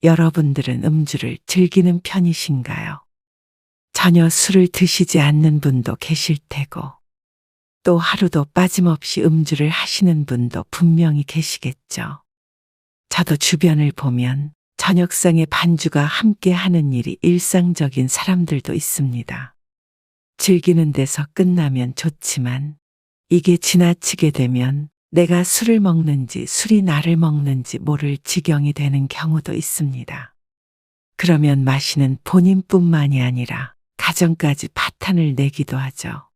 여러분들은 음주를 즐기는 편이신가요? 전혀 술을 드시지 않는 분도 계실 테고, 또 하루도 빠짐없이 음주를 하시는 분도 분명히 계시겠죠. 저도 주변을 보면 저녁상에 반주가 함께 하는 일이 일상적인 사람들도 있습니다. 즐기는 데서 끝나면 좋지만 이게 지나치게 되면 내가 술을 먹는지 술이 나를 먹는지 모를 지경이 되는 경우도 있습니다. 그러면 마시는 본인뿐만이 아니라 가정까지 파탄을 내기도 하죠.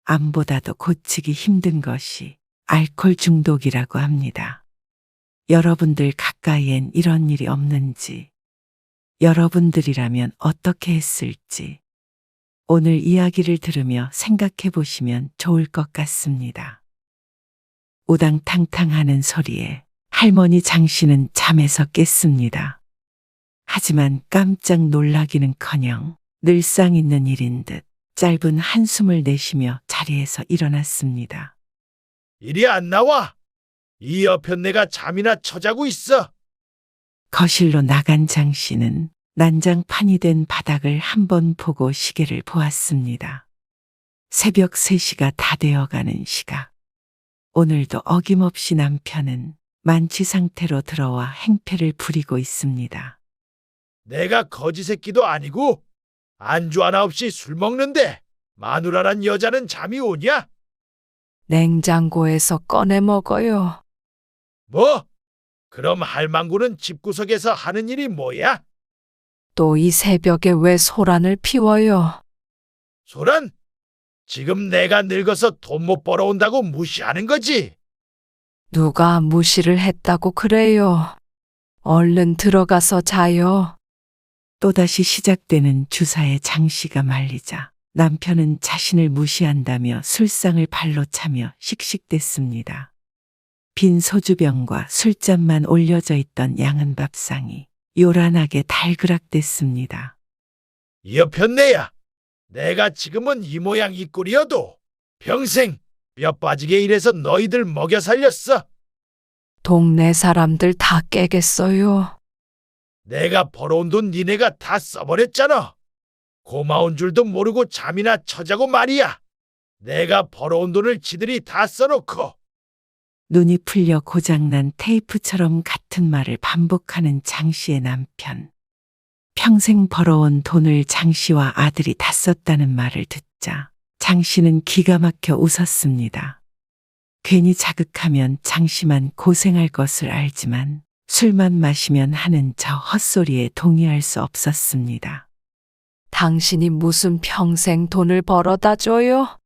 암보다도 고치기 힘든 것이 알코올 중독이라고 합니다. 여러분들 가까이엔 이런 일이 없는지, 여러분들이라면 어떻게 했을지, 오늘 이야기를 들으며 생각해 보시면 좋을 것 같습니다. 우당탕탕 하는 소리에 할머니 장씨는 잠에서 깼습니다. 하지만 깜짝 놀라기는커녕 늘상 있는 일인 듯 짧은 한숨을 내쉬며 자리에서 일어났습니다. 이리 안 나와! 이 여편네가 잠이나 처자고 있어! 거실로 나간 장씨는 난장판이 된 바닥을 한번 보고 시계를 보았습니다. 새벽 3시가 다 되어가는 시각. 오늘도 어김없이 남편은 만취 상태로 들어와 행패를 부리고 있습니다. 내가 거지 새끼도 아니고 안주 하나 없이 술 먹는데 마누라란 여자는 잠이 오냐? 냉장고에서 꺼내 먹어요. 뭐? 그럼 할망구는 집구석에서 하는 일이 뭐야? 또 이 새벽에 왜 소란을 피워요? 소란? 지금 내가 늙어서 돈 못 벌어온다고 무시하는 거지? 누가 무시를 했다고 그래요? 얼른 들어가서 자요. 또다시 시작되는 주사에 장씨가 말리자 남편은 자신을 무시한다며 술상을 발로 차며 씩씩댔습니다. 빈 소주병과 술잔만 올려져 있던 양은 밥상이 요란하게 달그락댔습니다. 여편네야, 내가 지금은 이 모양 이 꼴이어도 평생 뼈 빠지게 일해서 너희들 먹여 살렸어. 동네 사람들 다 깨겠어요. 내가 벌어온 돈 니네가 다 써버렸잖아. 고마운 줄도 모르고 잠이나 처자고 말이야. 내가 벌어온 돈을 지들이 다 써놓고. 눈이 풀려 고장난 테이프처럼 같은 말을 반복하는 장씨의 남편. 평생 벌어온 돈을 장씨와 아들이 다 썼다는 말을 듣자 장씨는 기가 막혀 웃었습니다. 괜히 자극하면 장씨만 고생할 것을 알지만 술만 마시면 하는 저 헛소리에 동의할 수 없었습니다. 당신이 무슨 평생 돈을 벌어다 줘요?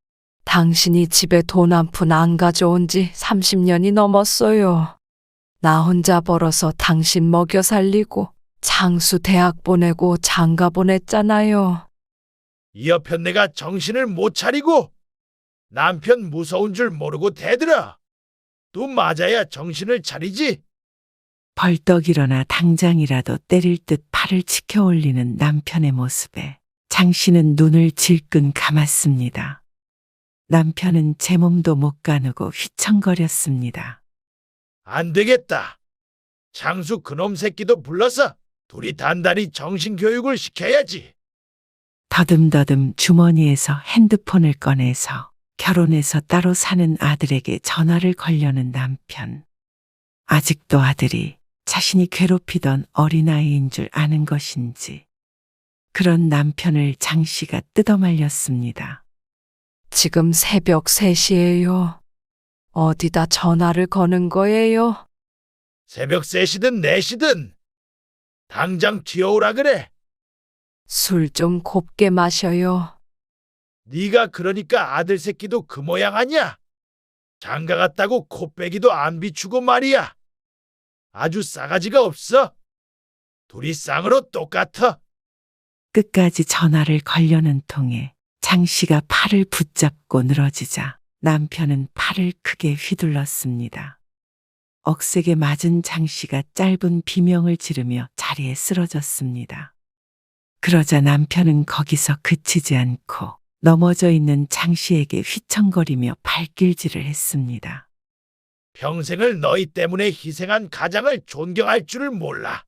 당신이 집에 돈 한 푼 안 가져온 지 30년이 넘었어요. 나 혼자 벌어서 당신 먹여 살리고 장수 대학 보내고 장가 보냈잖아요. 이 여편네가 정신을 못 차리고 남편 무서운 줄 모르고 대들어. 또 맞아야 정신을 차리지. 벌떡 일어나 당장이라도 때릴 듯 팔을 치켜 올리는 남편의 모습에 장씨는 눈을 질끈 감았습니다. 남편은 제 몸도 못 가누고 휘청거렸습니다. 안 되겠다. 장수 그놈 새끼도 불러서 둘이 단단히 정신교육을 시켜야지. 더듬더듬 주머니에서 핸드폰을 꺼내서 결혼해서 따로 사는 아들에게 전화를 걸려는 남편. 아직도 아들이 자신이 괴롭히던 어린아이인 줄 아는 것인지 그런 남편을 장씨가 뜯어말렸습니다. 지금 새벽 3시예요. 어디다 전화를 거는 거예요? 새벽 3시든 4시든 당장 튀어오라 그래. 술 좀 곱게 마셔요. 네가 그러니까 아들 새끼도 그 모양 아니야. 장가 갔다고 코빼기도 안 비추고 말이야. 아주 싸가지가 없어. 둘이 쌍으로 똑같아. 끝까지 전화를 걸려는 통에 장씨가 팔을 붙잡고 늘어지자 남편은 팔을 크게 휘둘렀습니다. 억세게 맞은 장씨가 짧은 비명을 지르며 자리에 쓰러졌습니다. 그러자 남편은 거기서 그치지 않고 넘어져 있는 장씨에게 휘청거리며 발길질을 했습니다. 평생을 너희 때문에 희생한 가장을 존경할 줄을 몰라.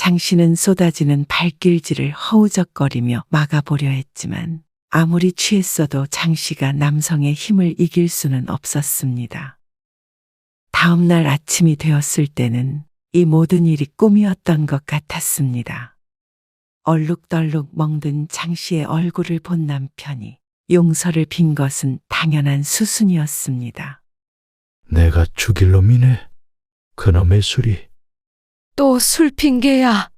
장 씨는 쏟아지는 발길질을 허우적거리며 막아보려 했지만 아무리 취했어도 장 씨가 남성의 힘을 이길 수는 없었습니다. 다음 날 아침이 되었을 때는 이 모든 일이 꿈이었던 것 같았습니다. 얼룩덜룩 멍든 장 씨의 얼굴을 본 남편이 용서를 빈 것은 당연한 수순이었습니다. 내가 죽일 놈이네. 그놈의 술이. 또 술 핑계야.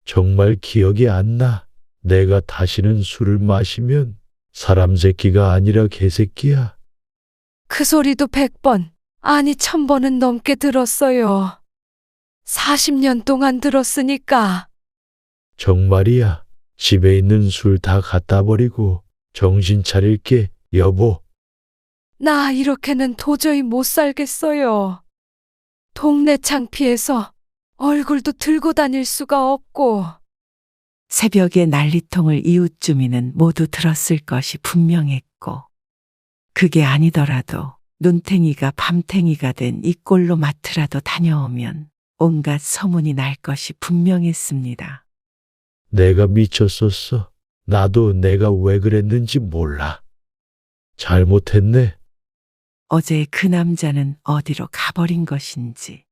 정말 기억이 안 나. 내가 다시는 술을 마시면 사람 새끼가 아니라 개새끼야. 그 소리도 100번, 아니 1000번은 넘게 들었어요. 40년 동안 들었으니까. 정말이야. 집에 있는 술 다 갖다 버리고 정신 차릴게, 여보. 나 이렇게는 도저히 못 살겠어요. 동네 창피해서 얼굴도 들고 다닐 수가 없고. 새벽에 난리통을 이웃 주민은 모두 들었을 것이 분명했고 그게 아니더라도 눈탱이가 밤탱이가 된 이 꼴로 마트라도 다녀오면 온갖 소문이 날 것이 분명했습니다. 내가 미쳤었어. 나도 내가 왜 그랬는지 몰라. 잘못했네. 어제 그 남자는 어디로 가버린 것인지.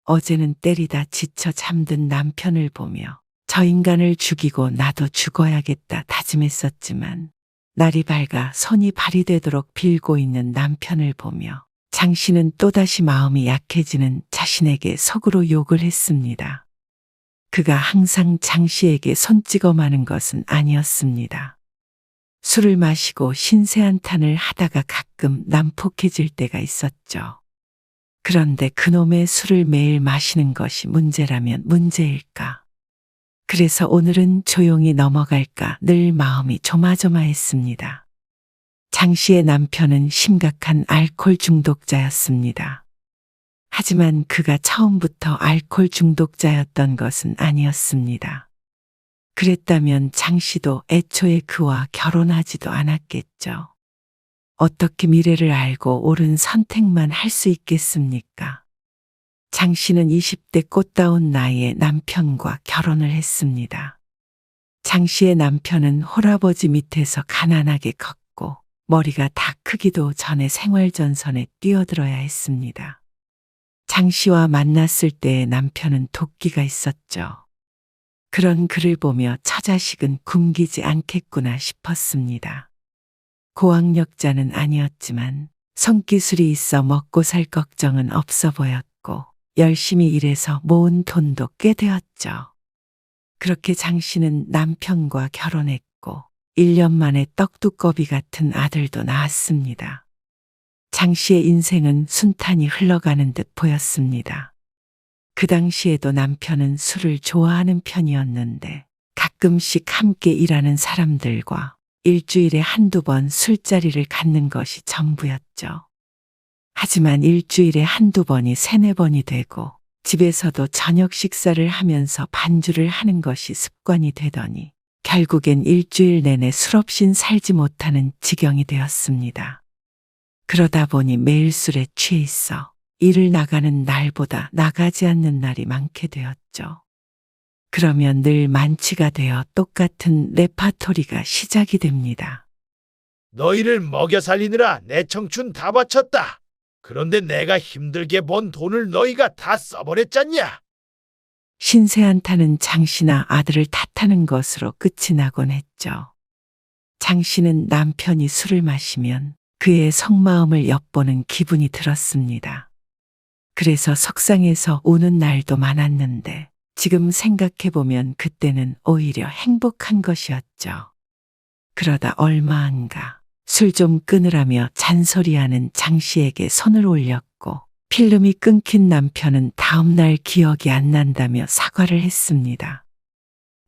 어제는 때리다 지쳐 잠든 남편을 보며 저 인간을 죽이고 나도 죽어야겠다 다짐했었지만 날이 밝아 손이 발이 되도록 빌고 있는 남편을 보며 장 씨는 또다시 마음이 약해지는 자신에게 속으로 욕을 했습니다. 그가 항상 장 씨에게 손찌검 하는 것은 아니었습니다. 술을 마시고 신세한탄을 하다가 가끔 난폭해질 때가 있었죠. 그런데 그놈의 술을 매일 마시는 것이 문제라면 문제일까? 그래서 오늘은 조용히 넘어갈까 늘 마음이 조마조마했습니다. 장 씨의 남편은 심각한 알코올 중독자였습니다. 하지만 그가 처음부터 알코올 중독자였던 것은 아니었습니다. 그랬다면 장 씨도 애초에 그와 결혼하지도 않았겠죠. 어떻게 미래를 알고 옳은 선택만 할 수 있겠습니까? 장 씨는 20대 꽃다운 나이에 남편과 결혼을 했습니다. 장 씨의 남편은 홀아버지 밑에서 가난하게 컸고 머리가 다 크기도 전에 생활전선에 뛰어들어야 했습니다. 장 씨와 만났을 때의 남편은 도끼가 있었죠. 그런 그를 보며 처자식은 굶기지 않겠구나 싶었습니다. 고학력자는 아니었지만 손기술이 있어 먹고 살 걱정은 없어 보였고 열심히 일해서 모은 돈도 꽤 되었죠. 그렇게 장 씨는 남편과 결혼했고 1년 만에 떡두꺼비 같은 아들도 낳았습니다. 장 씨의 인생은 순탄히 흘러가는 듯 보였습니다. 그 당시에도 남편은 술을 좋아하는 편이었는데 가끔씩 함께 일하는 사람들과 일주일에 한두 번 술자리를 갖는 것이 전부였죠. 하지만 일주일에 한두 번이 3-4번이 되고 집에서도 저녁 식사를 하면서 반주를 하는 것이 습관이 되더니 결국엔 일주일 내내 술 없인 살지 못하는 지경이 되었습니다. 그러다 보니 매일 술에 취해 있어 일을 나가는 날보다 나가지 않는 날이 많게 되었죠. 그러면 늘 만취가 되어 똑같은 레파토리가 시작이 됩니다. 너희를 먹여 살리느라 내 청춘 다 바쳤다. 그런데 내가 힘들게 번 돈을 너희가 다 써버렸잖냐? 신세한탄은 장 씨나 아들을 탓하는 것으로 끝이 나곤 했죠. 장 씨는 남편이 술을 마시면 그의 속마음을 엿보는 기분이 들었습니다. 그래서 속상해서 우는 날도 많았는데 지금 생각해보면 그때는 오히려 행복한 것이었죠. 그러다 얼마 안가 술 좀 끊으라며 잔소리하는 장 씨에게 손을 올렸고 필름이 끊긴 남편은 다음날 기억이 안 난다며 사과를 했습니다.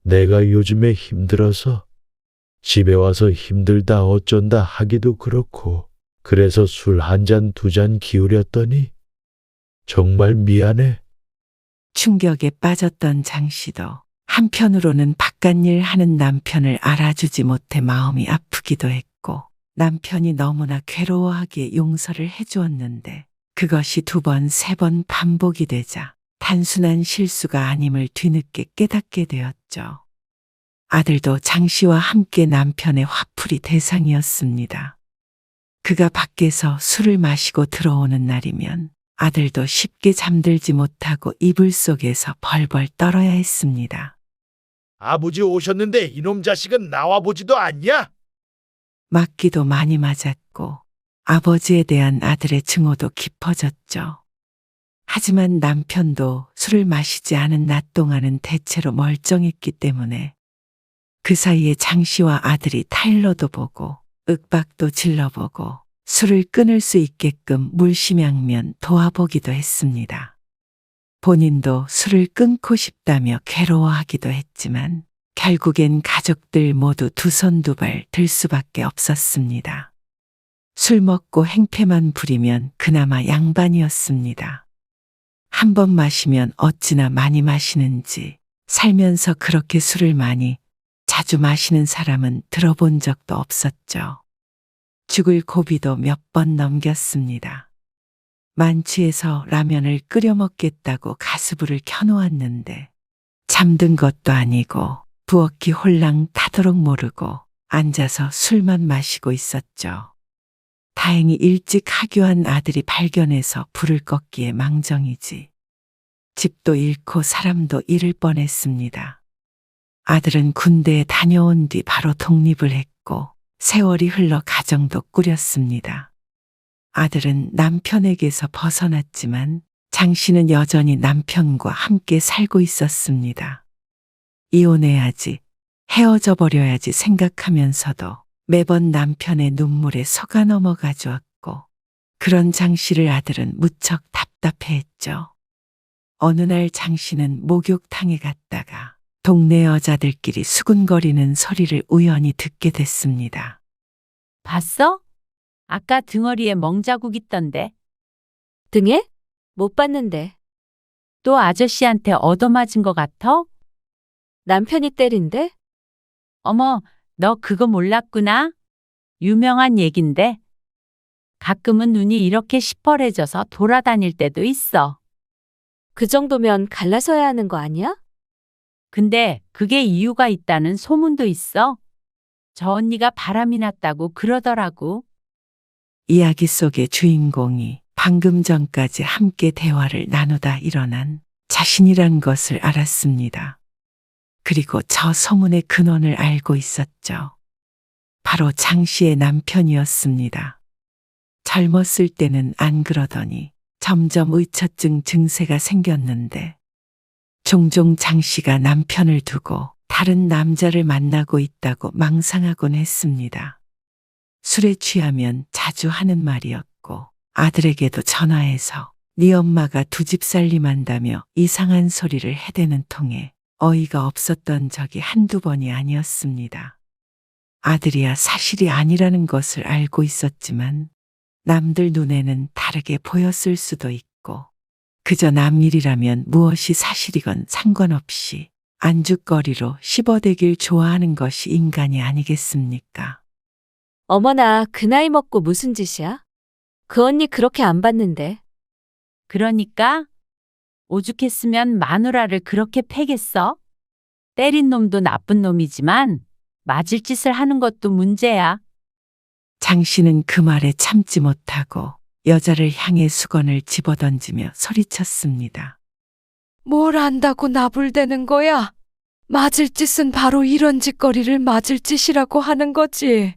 내가 요즘에 힘들어서 집에 와서 힘들다 어쩐다 하기도 그렇고 그래서 술 한 잔 두 잔 기울였더니 정말 미안해. 충격에 빠졌던 장 씨도 한편으로는 바깥일 하는 남편을 알아주지 못해 마음이 아프기도 했고 남편이 너무나 괴로워하기에 용서를 해주었는데 그것이 2번, 3번 반복이 되자 단순한 실수가 아님을 뒤늦게 깨닫게 되었죠. 아들도 장 씨와 함께 남편의 화풀이 대상이었습니다. 그가 밖에서 술을 마시고 들어오는 날이면 아들도 쉽게 잠들지 못하고 이불 속에서 벌벌 떨어야 했습니다. 아버지 오셨는데 이놈 자식은 나와보지도 않냐? 맞기도 많이 맞았고 아버지에 대한 아들의 증오도 깊어졌죠. 하지만 남편도 술을 마시지 않은 낮 동안은 대체로 멀쩡했기 때문에 그 사이에 장 씨와 아들이 타일러도 보고 윽박도 질러보고 술을 끊을 수 있게끔 물심양면 도와보기도 했습니다. 본인도 술을 끊고 싶다며 괴로워하기도 했지만 결국엔 가족들 모두 두 손 두 발 들 수밖에 없었습니다. 술 먹고 행패만 부리면 그나마 양반이었습니다. 한 번 마시면 어찌나 많이 마시는지 살면서 그렇게 술을 많이 자주 마시는 사람은 들어본 적도 없었죠. 죽을 고비도 몇 번 넘겼습니다. 만취해서 라면을 끓여 먹겠다고 가스불을 켜놓았는데 잠든 것도 아니고 부엌이 홀랑 타도록 모르고 앉아서 술만 마시고 있었죠. 다행히 일찍 하교한 아들이 발견해서 불을 껐기에 망정이지. 집도 잃고 사람도 잃을 뻔했습니다. 아들은 군대에 다녀온 뒤 바로 독립을 했고 세월이 흘러 가정도 꾸렸습니다. 아들은 남편에게서 벗어났지만 장 씨는 여전히 남편과 함께 살고 있었습니다. 이혼해야지, 헤어져 버려야지 생각하면서도 매번 남편의 눈물에 속아 넘어가 주었고 그런 장 씨를 아들은 무척 답답해했죠. 어느 날 장 씨는 목욕탕에 갔다가 동네 여자들끼리 수군거리는 소리를 우연히 듣게 됐습니다. 봤어? 아까 등어리에 멍자국 있던데. 등에? 못 봤는데. 또 아저씨한테 얻어맞은 것 같아? 남편이 때린데? 어머, 너 그거 몰랐구나? 유명한 얘긴데. 가끔은 눈이 이렇게 시퍼래져서 돌아다닐 때도 있어. 그 정도면 갈라서야 하는 거 아니야? 근데 그게 이유가 있다는 소문도 있어. 저 언니가 바람이 났다고 그러더라고. 이야기 속의 주인공이 방금 전까지 함께 대화를 나누다 일어난 자신이란 것을 알았습니다. 그리고 저 소문의 근원을 알고 있었죠. 바로 장 씨의 남편이었습니다. 젊었을 때는 안 그러더니 점점 의처증 증세가 생겼는데 종종 장 씨가 남편을 두고 다른 남자를 만나고 있다고 망상하곤 했습니다. 술에 취하면 자주 하는 말이었고 아들에게도 전화해서 네 엄마가 두 집 살림한다며 이상한 소리를 해대는 통에 어이가 없었던 적이 한두 번이 아니었습니다. 아들이야 사실이 아니라는 것을 알고 있었지만 남들 눈에는 다르게 보였을 수도 있고 그저 남 일이라면 무엇이 사실이건 상관없이 안주거리로 씹어대길 좋아하는 것이 인간이 아니겠습니까? 어머나, 그 나이 먹고 무슨 짓이야? 그 언니 그렇게 안 봤는데. 그러니까 오죽했으면 마누라를 그렇게 패겠어? 때린 놈도 나쁜 놈이지만 맞을 짓을 하는 것도 문제야. 장 씨는 그 말에 참지 못하고 여자를 향해 수건을 집어던지며 소리쳤습니다. 뭘 안다고 나불대는 거야? 맞을 짓은 바로 이런 짓거리를 맞을 짓이라고 하는 거지.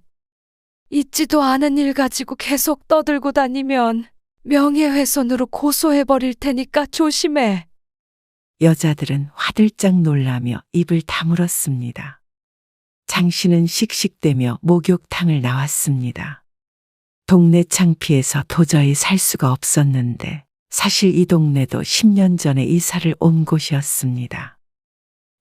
있지도 않은 일 가지고 계속 떠들고 다니면 명예훼손으로 고소해버릴 테니까 조심해. 여자들은 화들짝 놀라며 입을 다물었습니다. 장 씨는 씩씩대며 목욕탕을 나왔습니다. 동네 창피해서 도저히 살 수가 없었는데 사실 이 동네도 10년 전에 이사를 온 곳이었습니다.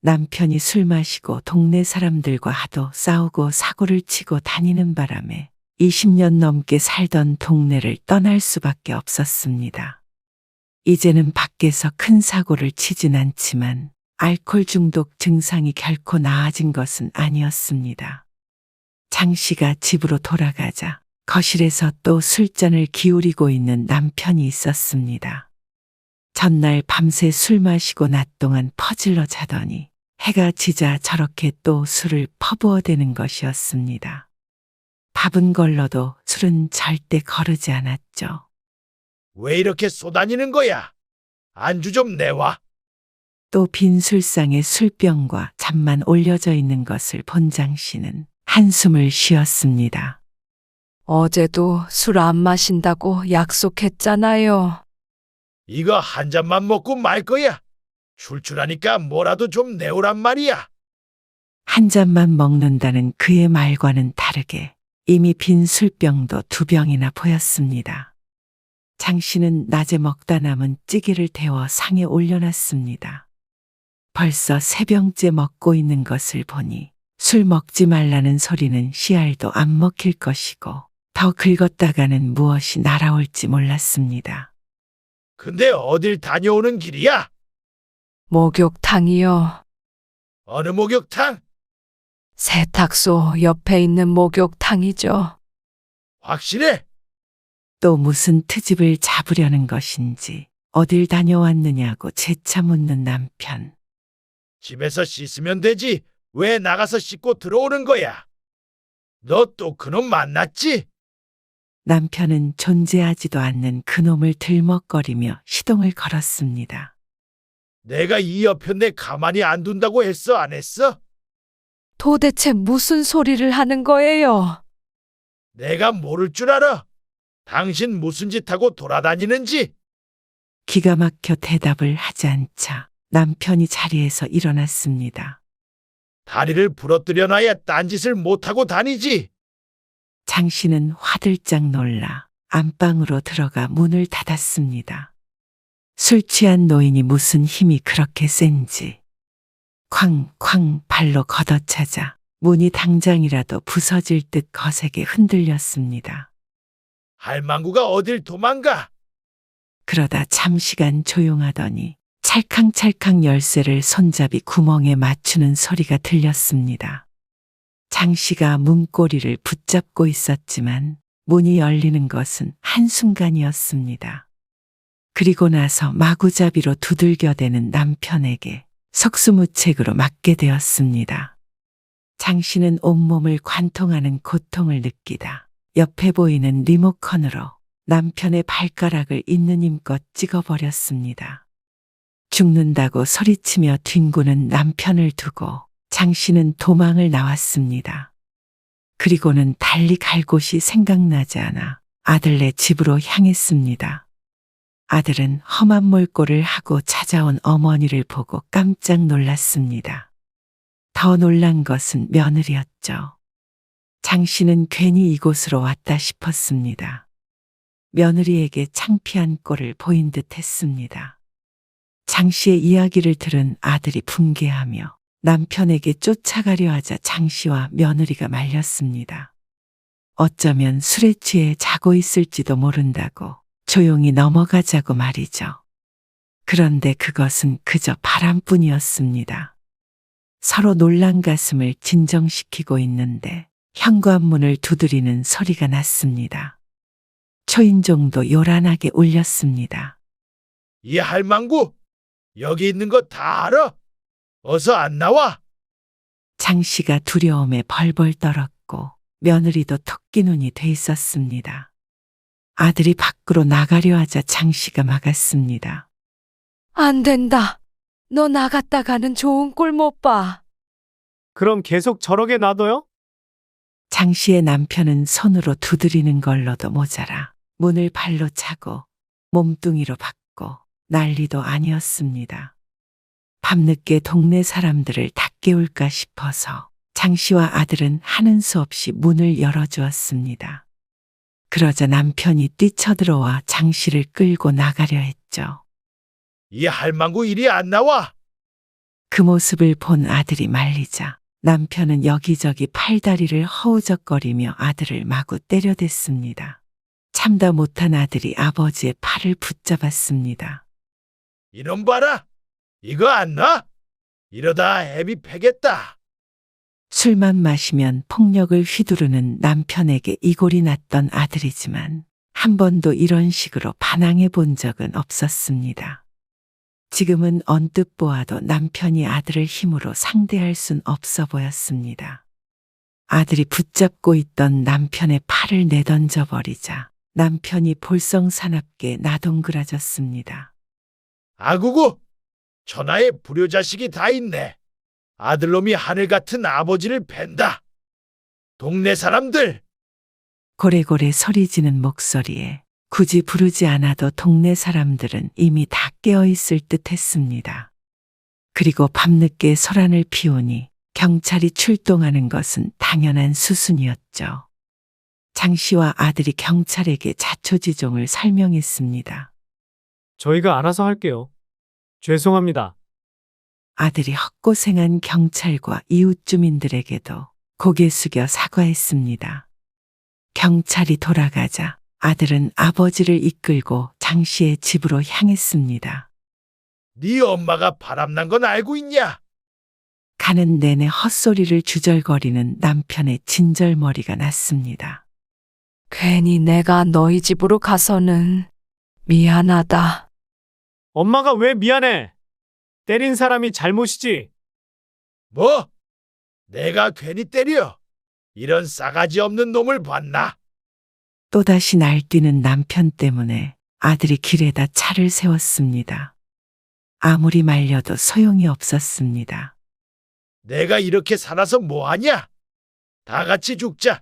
남편이 술 마시고 동네 사람들과 하도 싸우고 사고를 치고 다니는 바람에 20년 넘게 살던 동네를 떠날 수밖에 없었습니다. 이제는 밖에서 큰 사고를 치진 않지만 알코올 중독 증상이 결코 나아진 것은 아니었습니다. 장 씨가 집으로 돌아가자 거실에서 또 술잔을 기울이고 있는 남편이 있었습니다. 전날 밤새 술 마시고 낮 동안 퍼질러 자더니 해가 지자 저렇게 또 술을 퍼부어대는 것이었습니다. 밥은 걸러도 술은 절대 거르지 않았죠. 왜 이렇게 쏘다니는 거야? 안주 좀 내와. 또 빈 술상에 술병과 잔만 올려져 있는 것을 본 장씨는 한숨을 쉬었습니다. 어제도 술 안 마신다고 약속했잖아요. 이거 한 잔만 먹고 말 거야. 출출하니까 뭐라도 좀 내오란 말이야. 한 잔만 먹는다는 그의 말과는 다르게 이미 빈 술병도 2병이나 보였습니다. 장씨는 낮에 먹다 남은 찌개를 데워 상에 올려놨습니다. 벌써 3병째 먹고 있는 것을 보니 술 먹지 말라는 소리는 씨알도 안 먹힐 것이고 더 긁었다가는 무엇이 날아올지 몰랐습니다. 근데 어딜 다녀오는 길이야? 목욕탕이요. 어느 목욕탕? 세탁소 옆에 있는 목욕탕이죠. 확실해? 또 무슨 트집을 잡으려는 것인지 어딜 다녀왔느냐고 재차 묻는 남편. 집에서 씻으면 되지. 왜 나가서 씻고 들어오는 거야? 너 또 그놈 만났지? 남편은 존재하지도 않는 그놈을 들먹거리며 시동을 걸었습니다. 내가 이 여편네 가만히 안 둔다고 했어, 안 했어? 도대체 무슨 소리를 하는 거예요? 내가 모를 줄 알아? 당신 무슨 짓 하고 돌아다니는지? 기가 막혀 대답을 하지 않자 남편이 자리에서 일어났습니다. 다리를 부러뜨려 놔야 딴짓을 못하고 다니지. 장씨는 화들짝 놀라 안방으로 들어가 문을 닫았습니다. 술 취한 노인이 무슨 힘이 그렇게 센지 쾅쾅 발로 걷어차자 문이 당장이라도 부서질 듯 거세게 흔들렸습니다. 할망구가 어딜 도망가? 그러다 잠시간 조용하더니 찰캉찰캉 열쇠를 손잡이 구멍에 맞추는 소리가 들렸습니다. 장씨가 문고리를 붙잡고 있었지만 문이 열리는 것은 한순간이었습니다. 그리고 나서 마구잡이로 두들겨대는 남편에게 속수무책으로 맞게 되었습니다. 장씨는 온몸을 관통하는 고통을 느끼다 옆에 보이는 리모컨으로 남편의 발가락을 있는 힘껏 찍어버렸습니다. 죽는다고 소리치며 뒹구는 남편을 두고 장씨는 도망을 나왔습니다. 그리고는 달리 갈 곳이 생각나지 않아 아들네 집으로 향했습니다. 아들은 험한 몰골을 하고 찾아온 어머니를 보고 깜짝 놀랐습니다. 더 놀란 것은 며느리였죠. 장씨는 괜히 이곳으로 왔다 싶었습니다. 며느리에게 창피한 꼴을 보인 듯 했습니다. 장씨의 이야기를 들은 아들이 분개하며 남편에게 쫓아가려 하자 장씨와 며느리가 말렸습니다. 어쩌면 술에 취해 자고 있을지도 모른다고 조용히 넘어가자고 말이죠. 그런데 그것은 그저 바람뿐이었습니다. 서로 놀란 가슴을 진정시키고 있는데 현관문을 두드리는 소리가 났습니다. 초인종도 요란하게 울렸습니다. 이 할망구, 여기 있는 거 다 알아? 어서 안 나와. 장씨가 두려움에 벌벌 떨었고 며느리도 토끼눈이 돼 있었습니다. 아들이 밖으로 나가려 하자 장씨가 막았습니다. 안 된다. 너 나갔다가는 좋은 꼴 못 봐. 그럼 계속 저러게 놔둬요? 장씨의 남편은 손으로 두드리는 걸로도 모자라 문을 발로 차고 몸뚱이로 박고 난리도 아니었습니다. 밤늦게 동네 사람들을 다 깨울까 싶어서 장씨와 아들은 하는 수 없이 문을 열어주었습니다. 그러자 남편이 뛰쳐들어와 장씨를 끌고 나가려 했죠. 이 할망구 이리 안 나와. 그 모습을 본 아들이 말리자 남편은 여기저기 팔다리를 허우적거리며 아들을 마구 때려댔습니다. 참다 못한 아들이 아버지의 팔을 붙잡았습니다. 이놈 봐라. 이거 안 나? 이러다 애비 패겠다. 술만 마시면 폭력을 휘두르는 남편에게 이골이 났던 아들이지만 한 번도 이런 식으로 반항해 본 적은 없었습니다. 지금은 언뜻 보아도 남편이 아들을 힘으로 상대할 순 없어 보였습니다. 아들이 붙잡고 있던 남편의 팔을 내던져 버리자 남편이 볼썽사납게 나동그라졌습니다. 아구구! 천하에 불효자식이 다 있네. 아들놈이 하늘 같은 아버지를 팬다. 동네 사람들! 고래고래 소리지는 목소리에 굳이 부르지 않아도 동네 사람들은 이미 다 깨어있을 듯 했습니다. 그리고 밤늦게 소란을 피우니 경찰이 출동하는 것은 당연한 수순이었죠. 장 씨와 아들이 경찰에게 자초지종을 설명했습니다. 저희가 알아서 할게요. 죄송합니다. 아들이 헛고생한 경찰과 이웃 주민들에게도 고개 숙여 사과했습니다. 경찰이 돌아가자 아들은 아버지를 이끌고 장 씨의 집으로 향했습니다. 네 엄마가 바람난 건 알고 있냐? 가는 내내 헛소리를 주절거리는 남편의 진절머리가 났습니다. 괜히 내가 너희 집으로 가서는 미안하다. 엄마가 왜 미안해? 때린 사람이 잘못이지. 뭐? 내가 괜히 때려? 이런 싸가지 없는 놈을 봤나? 또다시 날뛰는 남편 때문에 아들이 길에다 차를 세웠습니다. 아무리 말려도 소용이 없었습니다. 내가 이렇게 살아서 뭐하냐? 다 같이 죽자.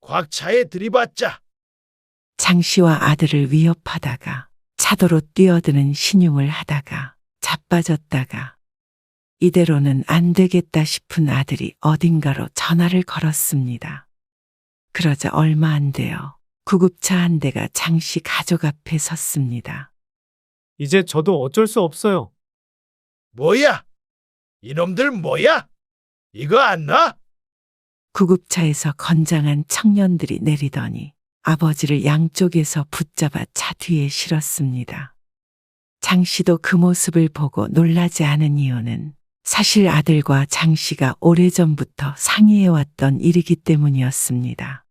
곽차에 들이받자. 장 씨와 아들을 위협하다가 차도로 뛰어드는 신용을 하다가 자빠졌다가 이대로는 안 되겠다 싶은 아들이 어딘가로 전화를 걸었습니다. 그러자 얼마 안 돼요. 구급차 한 대가 장 씨 가족 앞에 섰습니다. 이제 저도 어쩔 수 없어요. 뭐야? 이놈들 뭐야? 이거 안 놔? 구급차에서 건장한 청년들이 내리더니 아버지를 양쪽에서 붙잡아 차 뒤에 실었습니다. 장 씨도 그 모습을 보고 놀라지 않은 이유는 사실 아들과 장 씨가 오래전부터 상의해왔던 일이기 때문이었습니다.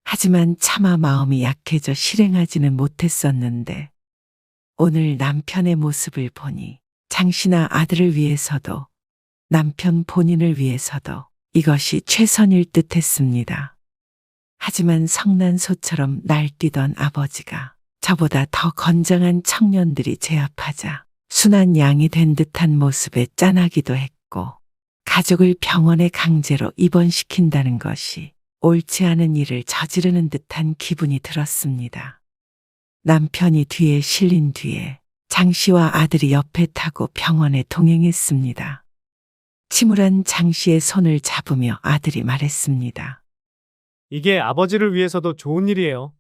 하지만 차마 마음이 약해져 실행하지는 못했었는데 오늘 남편의 모습을 보니 장 씨나 아들을 위해서도 남편 본인을 위해서도 이것이 최선일 듯 했습니다. 하지만 성난소처럼 날뛰던 아버지가 저보다 더 건장한 청년들이 제압하자 순한 양이 된 듯한 모습에 짠하기도 했고 가족을 병원에 강제로 입원시킨다는 것이 옳지 않은 일을 저지르는 듯한 기분이 들었습니다. 남편이 뒤에 실린 뒤에 장 씨와 아들이 옆에 타고 병원에 동행했습니다. 침울한 장 씨의 손을 잡으며 아들이 말했습니다. 이게 아버지를 위해서도 좋은 일이에요.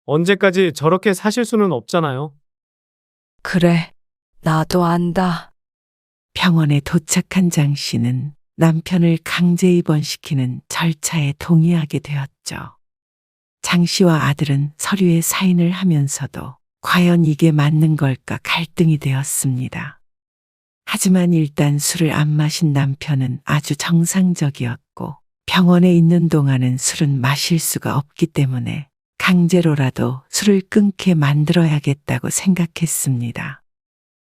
언제까지 저렇게 사실 수는 없잖아요. 그래, 나도 안다. 병원에 도착한 장 씨는 남편을 강제 입원시키는 절차에 동의하게 되었죠. 장 씨와 아들은 서류에 사인을 하면서도 과연 이게 맞는 걸까 갈등이 되었습니다. 하지만 일단 술을 안 마신 남편은 아주 정상적이었고 병원에 있는 동안은 술은 마실 수가 없기 때문에 강제로라도 술을 끊게 만들어야겠다고 생각했습니다.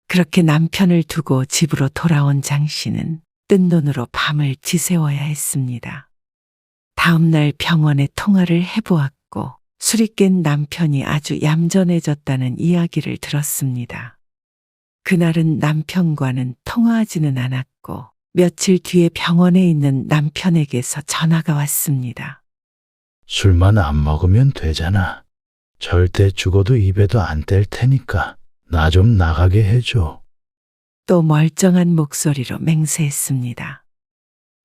그렇게 남편을 두고 집으로 돌아온 장 씨는 뜬 눈으로 밤을 지새워야 했습니다. 다음 날 병원에 통화를 해보았고 술이 깬 남편이 아주 얌전해졌다는 이야기를 들었습니다. 그날은 남편과는 통화하지는 않았고 며칠 뒤에 병원에 있는 남편에게서 전화가 왔습니다. 술만 안 먹으면 되잖아. 절대 죽어도 입에도 안 뗄 테니까 나 좀 나가게 해줘. 또 멀쩡한 목소리로 맹세했습니다.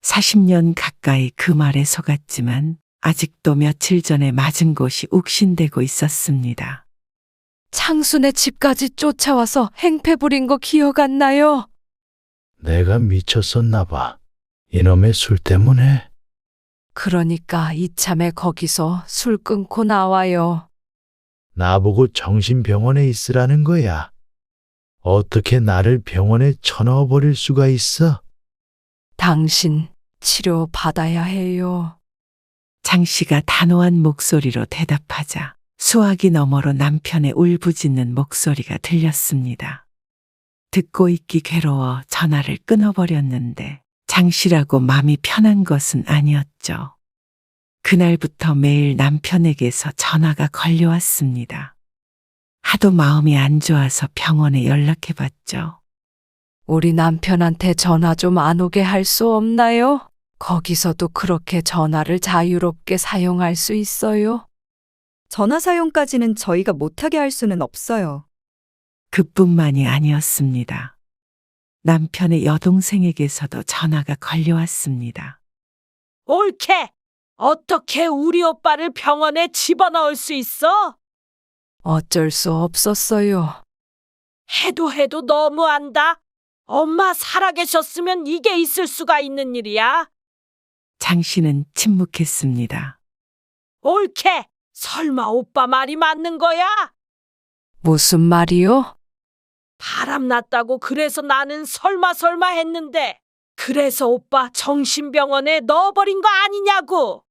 40년 가까이 그 말에 속았지만 아직도 며칠 전에 맞은 곳이 욱신대고 있었습니다. 창순의 집까지 쫓아와서 행패 부린 거 기억 안 나요? 내가 미쳤었나 봐. 이놈의 술 때문에. 그러니까 이참에 거기서 술 끊고 나와요. 나보고 정신병원에 있으라는 거야. 어떻게 나를 병원에 쳐넣어버릴 수가 있어? 당신 치료 받아야 해요. 장 씨가 단호한 목소리로 대답하자 수화기 너머로 남편의 울부짖는 목소리가 들렸습니다. 듣고 있기 괴로워 전화를 끊어버렸는데 장 씨라고 마음이 편한 것은 아니었죠. 그날부터 매일 남편에게서 전화가 걸려왔습니다. 하도 마음이 안 좋아서 병원에 연락해봤죠. 우리 남편한테 전화 좀 안 오게 할 수 없나요? 거기서도 그렇게 전화를 자유롭게 사용할 수 있어요? 전화 사용까지는 저희가 못하게 할 수는 없어요. 그뿐만이 아니었습니다. 남편의 여동생에게서도 전화가 걸려왔습니다. 옳게! 어떻게 우리 오빠를 병원에 집어넣을 수 있어? 어쩔 수 없었어요. 해도 너무한다. 엄마 살아계셨으면 이게 있을 수가 있는 일이야. 장 씨는 침묵했습니다. 옳게! 설마 오빠 말이 맞는 거야? 무슨 말이요? 바람났다고 그래서 나는 설마 했는데 그래서 오빠 정신병원에 넣어버린 거 아니냐고.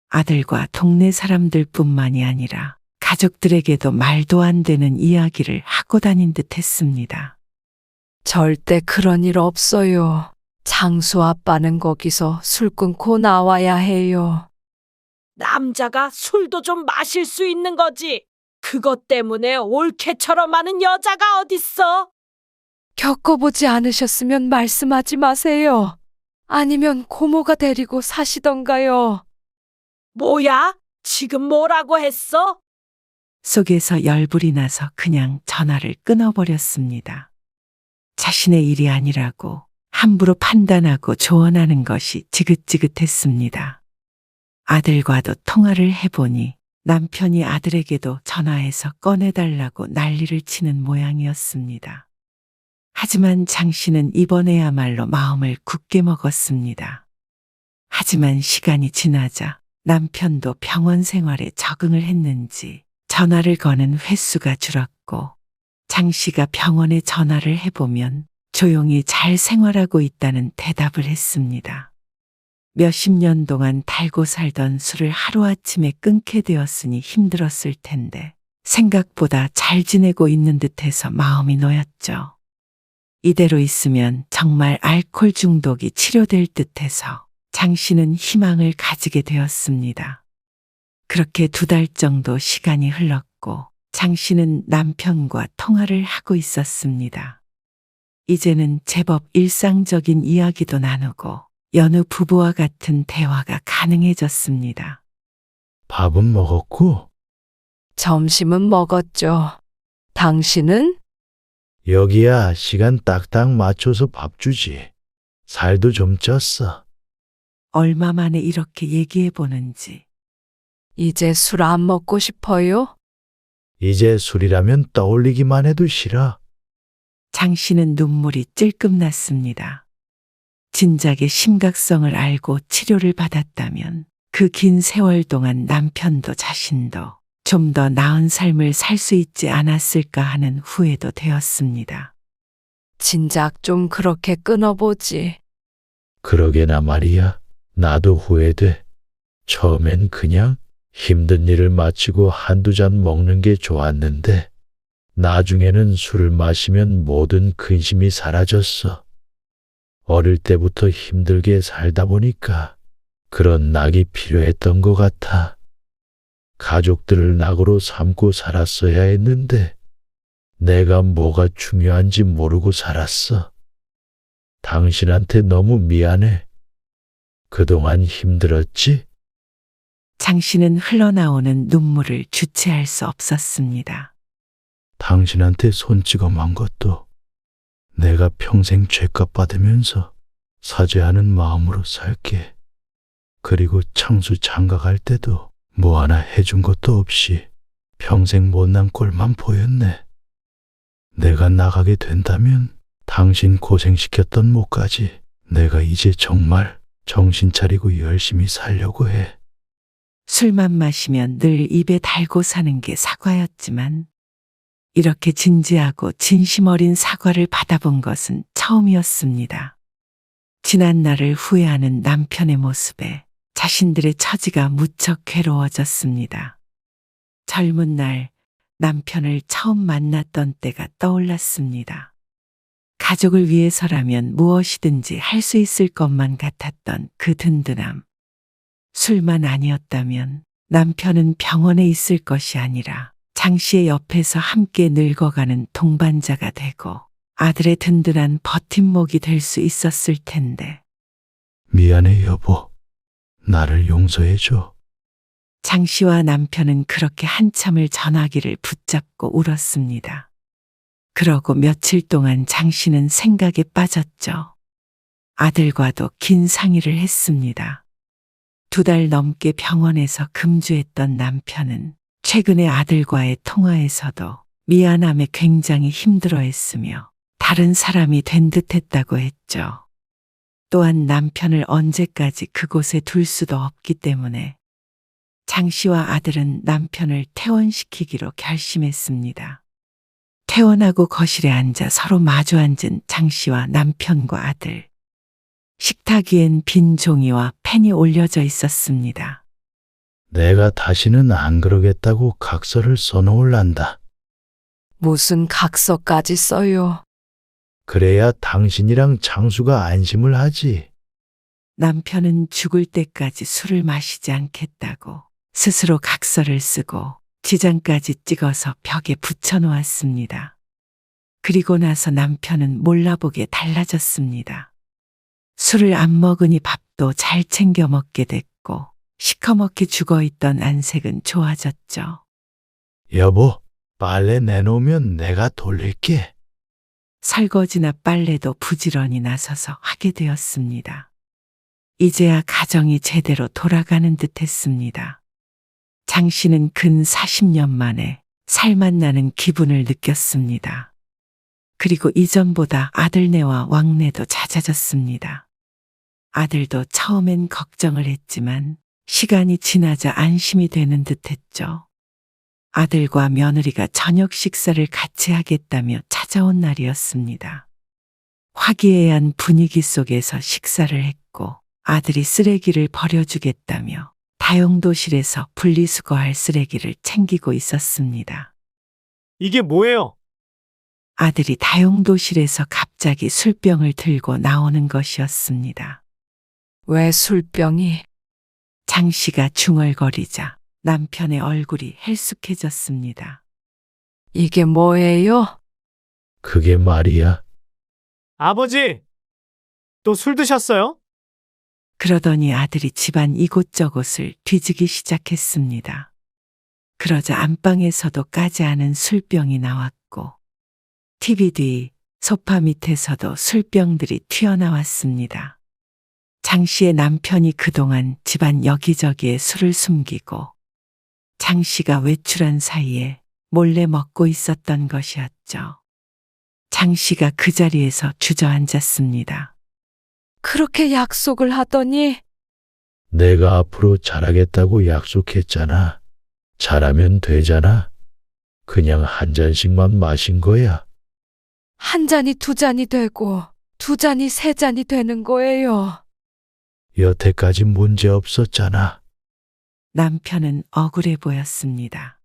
아들과 동네 사람들뿐만이 아니라 가족들에게도 말도 안 되는 이야기를 하고 다닌 듯 했습니다. 절대 그런 일 없어요. 장수 아빠는 거기서 술 끊고 나와야 해요. 남자가 술도 좀 마실 수 있는 거지. 그것 때문에 올케처럼 하는 여자가 어딨어? 겪어보지 않으셨으면 말씀하지 마세요. 아니면 고모가 데리고 사시던가요. 뭐야? 지금 뭐라고 했어? 속에서 열불이 나서 그냥 전화를 끊어버렸습니다. 자신의 일이 아니라고 함부로 판단하고 조언하는 것이 지긋지긋했습니다. 아들과도 통화를 해보니 남편이 아들에게도 전화해서 꺼내달라고 난리를 치는 모양이었습니다. 하지만 장 씨는 이번에야말로 마음을 굳게 먹었습니다. 하지만 시간이 지나자 남편도 병원 생활에 적응을 했는지 전화를 거는 횟수가 줄었고 장 씨가 병원에 전화를 해보면 조용히 잘 생활하고 있다는 대답을 했습니다. 몇십 년 동안 달고 살던 술을 하루아침에 끊게 되었으니 힘들었을 텐데 생각보다 잘 지내고 있는 듯해서 마음이 놓였죠. 이대로 있으면 정말 알코올 중독이 치료될 듯해서 장 씨는 희망을 가지게 되었습니다. 그렇게 2달 정도 시간이 흘렀고 장 씨는 남편과 통화를 하고 있었습니다. 이제는 제법 일상적인 이야기도 나누고 여느 부부와 같은 대화가 가능해졌습니다. 밥은 먹었고? 점심은 먹었죠. 당신은? 여기야 시간 딱딱 맞춰서 밥 주지. 살도 좀 쪘어. 얼마 만에 이렇게 얘기해 보는지 이제 술 안 먹고 싶어요? 이제 술이라면 떠올리기만 해도 싫어. 장 씨는 눈물이 찔끔 났습니다. 진작의 심각성을 알고 치료를 받았다면 그 긴 세월 동안 남편도 자신도 좀 더 나은 삶을 살 수 있지 않았을까 하는 후회도 되었습니다. 진작 좀 그렇게 끊어보지. 그러게나 말이야. 나도 후회돼. 처음엔 그냥 힘든 일을 마치고 한두 잔 먹는 게 좋았는데 나중에는 술을 마시면 모든 근심이 사라졌어. 어릴 때부터 힘들게 살다 보니까 그런 낙이 필요했던 것 같아. 가족들을 낙으로 삼고 살았어야 했는데 내가 뭐가 중요한지 모르고 살았어. 당신한테 너무 미안해. 그동안 힘들었지? 장 씨는 흘러나오는 눈물을 주체할 수 없었습니다. 당신한테 손찌검한 것도 내가 평생 죄값 받으면서 사죄하는 마음으로 살게. 그리고 창수 장가 갈 때도 뭐 하나 해준 것도 없이 평생 못난 꼴만 보였네. 내가 나가게 된다면 당신 고생시켰던 목까지 내가 이제 정말 정신 차리고 열심히 살려고 해. 술만 마시면 늘 입에 달고 사는 게 사과였지만 이렇게 진지하고 진심 어린 사과를 받아본 것은 처음이었습니다. 지난 날을 후회하는 남편의 모습에 자신들의 처지가 무척 괴로워졌습니다. 젊은 날 남편을 처음 만났던 때가 떠올랐습니다. 가족을 위해서라면 무엇이든지 할 수 있을 것만 같았던 그 든든함. 술만 아니었다면 남편은 병원에 있을 것이 아니라 장 씨의 옆에서 함께 늙어가는 동반자가 되고 아들의 든든한 버팀목이 될 수 있었을 텐데. 미안해, 여보. 나를 용서해줘. 장 씨와 남편은 그렇게 한참을 전화기를 붙잡고 울었습니다. 그러고 며칠 동안 장 씨는 생각에 빠졌죠. 아들과도 긴 상의를 했습니다. 2달 넘게 병원에서 금주했던 남편은 최근에 아들과의 통화에서도 미안함에 굉장히 힘들어했으며 다른 사람이 된 듯했다고 했죠. 또한 남편을 언제까지 그곳에 둘 수도 없기 때문에 장 씨와 아들은 남편을 퇴원시키기로 결심했습니다. 퇴원하고 거실에 앉아 서로 마주 앉은 장 씨와 남편과 아들. 식탁 위엔 빈 종이와 펜이 올려져 있었습니다. 내가 다시는 안 그러겠다고 각서를 써놓을란다. 무슨 각서까지 써요? 그래야 당신이랑 장수가 안심을 하지. 남편은 죽을 때까지 술을 마시지 않겠다고 스스로 각서를 쓰고 지장까지 찍어서 벽에 붙여 놓았습니다. 그리고 나서 남편은 몰라보게 달라졌습니다. 술을 안 먹으니 밥도 잘 챙겨 먹게 됐고 시커멓게 죽어있던 안색은 좋아졌죠. 여보, 빨래 내놓으면 내가 돌릴게. 설거지나 빨래도 부지런히 나서서 하게 되었습니다. 이제야 가정이 제대로 돌아가는 듯 했습니다. 장 씨는 근 40년 만에 살맛 나는 기분을 느꼈습니다. 그리고 이전보다 아들네와 왕래도 잦아졌습니다. 아들도 처음엔 걱정을 했지만 시간이 지나자 안심이 되는 듯 했죠. 아들과 며느리가 저녁 식사를 같이 하겠다며 찾아온 날이었습니다. 화기애애한 분위기 속에서 식사를 했고 아들이 쓰레기를 버려주겠다며 다용도실에서 분리수거할 쓰레기를 챙기고 있었습니다. 이게 뭐예요? 아들이 다용도실에서 갑자기 술병을 들고 나오는 것이었습니다. 왜 술병이? 장 씨가 중얼거리자 남편의 얼굴이 헬쑥해졌습니다. 이게 뭐예요? 그게 말이야. 아버지! 또 술 드셨어요? 그러더니 아들이 집안 이곳저곳을 뒤지기 시작했습니다. 그러자 안방에서도 까지 않은 술병이 나왔고 TV 뒤 소파 밑에서도 술병들이 튀어나왔습니다. 장 씨의 남편이 그동안 집안 여기저기에 술을 숨기고 장 씨가 외출한 사이에 몰래 먹고 있었던 것이었죠. 장 씨가 그 자리에서 주저앉았습니다. 그렇게 약속을 하더니 내가 앞으로 잘하겠다고 약속했잖아. 잘하면 되잖아. 그냥 한 잔씩만 마신 거야. 한 잔이 2잔이 되고 2잔이 3잔이 되는 거예요. 여태까지 문제 없었잖아. 남편은 억울해 보였습니다.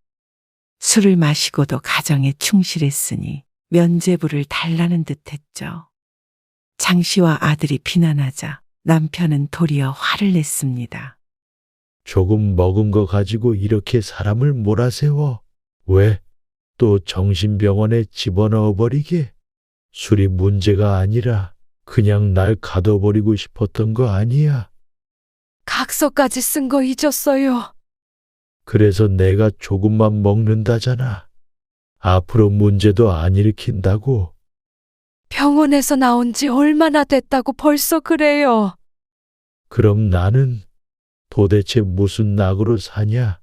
술을 마시고도 가정에 충실했으니 면죄부를 달라는 듯했죠. 장 씨와 아들이 비난하자 남편은 도리어 화를 냈습니다. 조금 먹은 거 가지고 이렇게 사람을 몰아세워. 왜? 또 정신병원에 집어넣어 버리게? 술이 문제가 아니라 그냥 날 가둬버리고 싶었던 거 아니야. 각서까지 쓴 거 잊었어요. 그래서 내가 조금만 먹는다잖아. 앞으로 문제도 안 일으킨다고. 병원에서 나온 지 얼마나 됐다고 벌써 그래요. 그럼 나는 도대체 무슨 낙으로 사냐?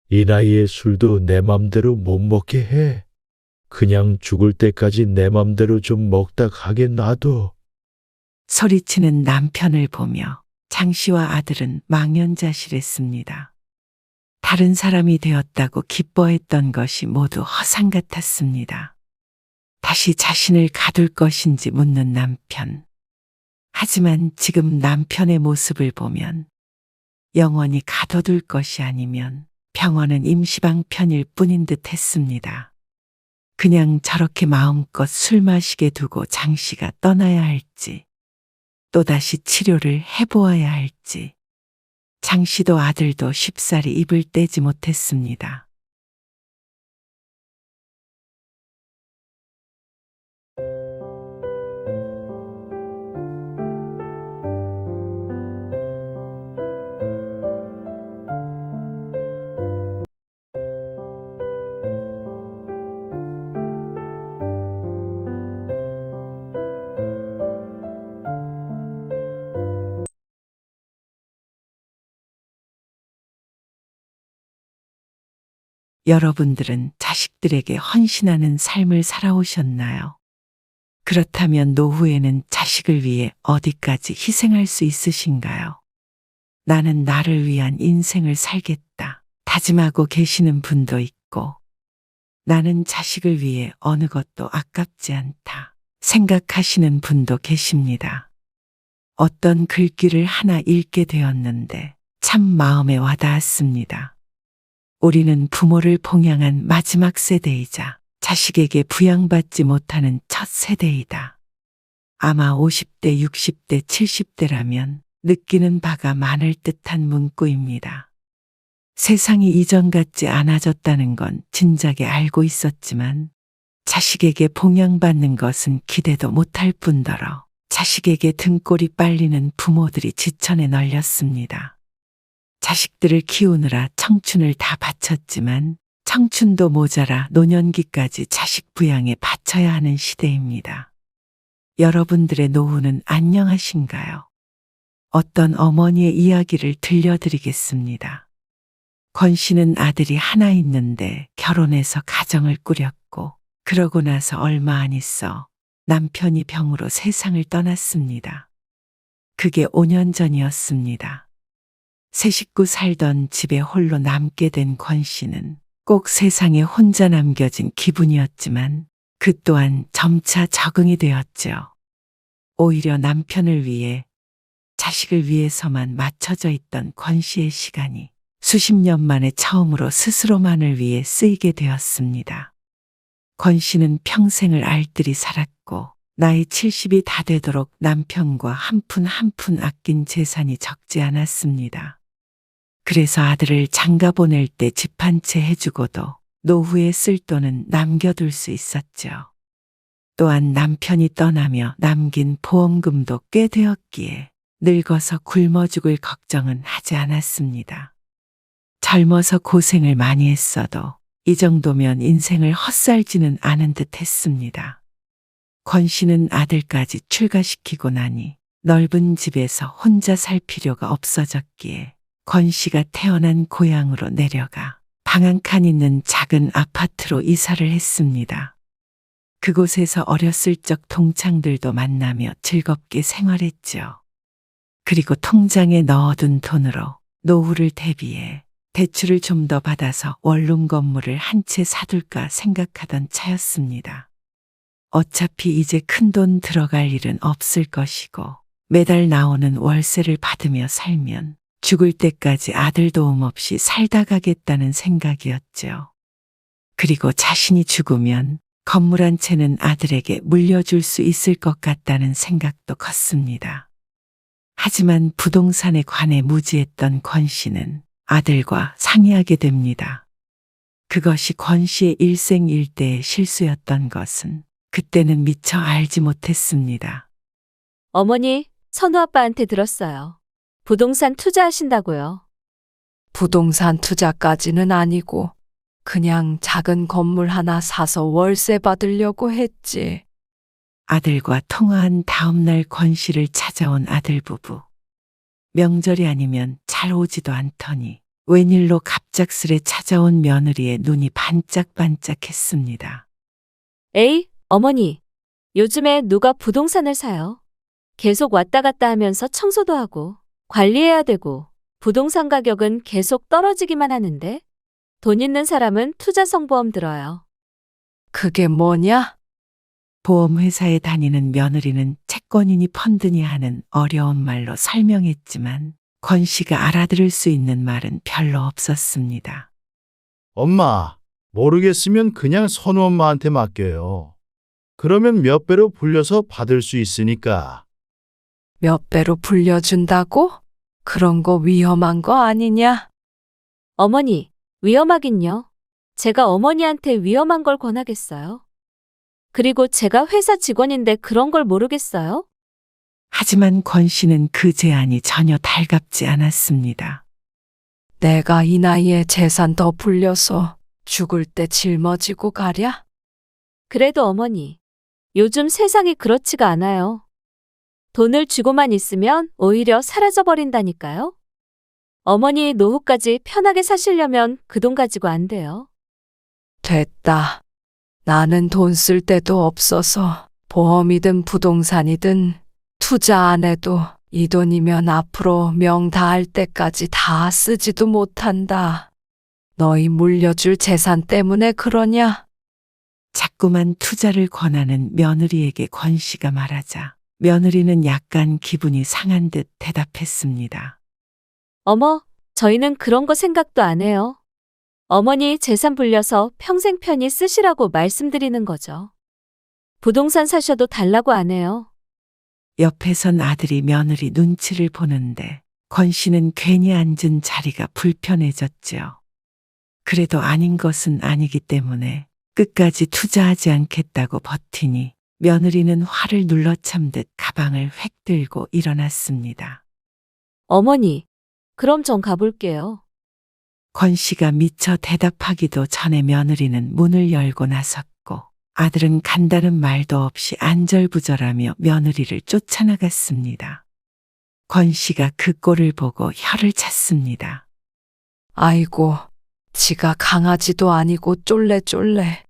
이 나이에 술도 내 맘대로 못 먹게 해. 그냥 죽을 때까지 내 맘대로 좀 먹다 가게 놔둬. 소리치는 남편을 보며 장 씨와 아들은 망연자실했습니다. 다른 사람이 되었다고 기뻐했던 것이 모두 허상 같았습니다. 다시 자신을 가둘 것인지 묻는 남편. 하지만 지금 남편의 모습을 보면 영원히 가둬둘 것이 아니면 병원은 임시방편일 뿐인 듯 했습니다. 그냥 저렇게 마음껏 술 마시게 두고 장 씨가 떠나야 할지, 또다시 치료를 해보아야 할지, 장 씨도 아들도 쉽사리 입을 떼지 못했습니다. 여러분들은 자식들에게 헌신하는 삶을 살아오셨나요? 그렇다면 노후에는 자식을 위해 어디까지 희생할 수 있으신가요? 나는 나를 위한 인생을 살겠다 다짐하고 계시는 분도 있고, 나는 자식을 위해 어느 것도 아깝지 않다 생각하시는 분도 계십니다. 어떤 글귀를 하나 읽게 되었는데 참 마음에 와닿았습니다. 우리는 부모를 봉양한 마지막 세대이자 자식에게 부양받지 못하는 첫 세대이다. 아마 50대, 60대, 70대라면 느끼는 바가 많을 듯한 문구입니다. 세상이 이전 같지 않아졌다는 건 진작에 알고 있었지만 자식에게 봉양받는 것은 기대도 못할 뿐더러 자식에게 등골이 빨리는 부모들이 지천에 널렸습니다. 자식들을 키우느라 청춘을 다 바쳤지만 청춘도 모자라 노년기까지 자식 부양에 바쳐야 하는 시대입니다. 여러분들의 노후는 안녕하신가요? 어떤 어머니의 이야기를 들려드리겠습니다. 권 씨는 아들이 하나 있는데 결혼해서 가정을 꾸렸고, 그러고 나서 얼마 안 있어 남편이 병으로 세상을 떠났습니다. 그게 5년 전이었습니다. 세 식구 살던 집에 홀로 남게 된 권 씨는 꼭 세상에 혼자 남겨진 기분이었지만 그 또한 점차 적응이 되었죠. 오히려 남편을 위해, 자식을 위해서만 맞춰져 있던 권 씨의 시간이 수십 년 만에 처음으로 스스로만을 위해 쓰이게 되었습니다. 권 씨는 평생을 알뜰히 살았고 나이 70이 다 되도록 남편과 한 푼 한 푼 아낀 재산이 적지 않았습니다. 그래서 아들을 장가 보낼 때 집 한 채 해주고도 노후에 쓸 돈은 남겨둘 수 있었죠. 또한 남편이 떠나며 남긴 보험금도 꽤 되었기에 늙어서 굶어 죽을 걱정은 하지 않았습니다. 젊어서 고생을 많이 했어도 이 정도면 인생을 헛살지는 않은 듯 했습니다. 권 씨는 아들까지 출가시키고 나니 넓은 집에서 혼자 살 필요가 없어졌기에 권 씨가 태어난 고향으로 내려가 방 한 칸 있는 작은 아파트로 이사를 했습니다. 그곳에서 어렸을 적 동창들도 만나며 즐겁게 생활했죠. 그리고 통장에 넣어둔 돈으로 노후를 대비해 대출을 좀 더 받아서 원룸 건물을 한 채 사둘까 생각하던 차였습니다. 어차피 이제 큰돈 들어갈 일은 없을 것이고 매달 나오는 월세를 받으며 살면 죽을 때까지 아들 도움 없이 살다 가겠다는 생각이었죠. 그리고 자신이 죽으면 건물 한 채는 아들에게 물려줄 수 있을 것 같다는 생각도 컸습니다. 하지만 부동산에 관해 무지했던 권 씨는 아들과 상의하게 됩니다. 그것이 권 씨의 일생일대의 실수였던 것은 그때는 미처 알지 못했습니다. 어머니, 선우 아빠한테 들었어요. 부동산 투자하신다고요. 부동산 투자까지는 아니고 그냥 작은 건물 하나 사서 월세 받으려고 했지. 아들과 통화한 다음 날 권 씨를 찾아온 아들 부부. 명절이 아니면 잘 오지도 않더니 웬일로 갑작스레 찾아온 며느리의 눈이 반짝반짝했습니다. 에이, 어머니. 요즘에 누가 부동산을 사요? 계속 왔다 갔다 하면서 청소도 하고 관리해야 되고 부동산 가격은 계속 떨어지기만 하는데 돈 있는 사람은 투자성보험 들어요. 그게 뭐냐? 보험회사에 다니는 며느리는 채권이니 펀드니 하는 어려운 말로 설명했지만 권 씨가 알아들을 수 있는 말은 별로 없었습니다. 엄마, 모르겠으면 그냥 선우 엄마한테 맡겨요. 그러면 몇 배로 불려서 받을 수 있으니까. 몇 배로 불려준다고? 그런 거 위험한 거 아니냐? 어머니, 위험하긴요. 제가 어머니한테 위험한 걸 권하겠어요? 그리고 제가 회사 직원인데 그런 걸 모르겠어요? 하지만 권 씨는 그 제안이 전혀 달갑지 않았습니다. 내가 이 나이에 재산 더 불려서 죽을 때 짊어지고 가랴? 그래도 어머니, 요즘 세상이 그렇지가 않아요. 돈을 쥐고만 있으면 오히려 사라져버린다니까요. 어머니 노후까지 편하게 사시려면 그 돈 가지고 안 돼요. 됐다. 나는 돈 쓸 데도 없어서 보험이든 부동산이든 투자 안 해도 이 돈이면 앞으로 명 다할 때까지 다 쓰지도 못한다. 너희 물려줄 재산 때문에 그러냐? 자꾸만 투자를 권하는 며느리에게 권 씨가 말하자 며느리는 약간 기분이 상한 듯 대답했습니다. 어머, 저희는 그런 거 생각도 안 해요. 어머니 재산 불려서 평생 편히 쓰시라고 말씀드리는 거죠. 부동산 사셔도 달라고 안 해요. 옆에선 아들이 며느리 눈치를 보는데 권 씨는 괜히 앉은 자리가 불편해졌지요. 그래도 아닌 것은 아니기 때문에 끝까지 투자하지 않겠다고 버티니 며느리는 화를 눌러 참듯 가방을 획 들고 일어났습니다. 어머니, 그럼 전 가볼게요. 권 씨가 미처 대답하기도 전에 며느리는 문을 열고 나섰고 아들은 간다는 말도 없이 안절부절하며 며느리를 쫓아나갔습니다. 권 씨가 그 꼴을 보고 혀를 찼습니다. 아이고, 지가 강아지도 아니고 쫄래쫄래.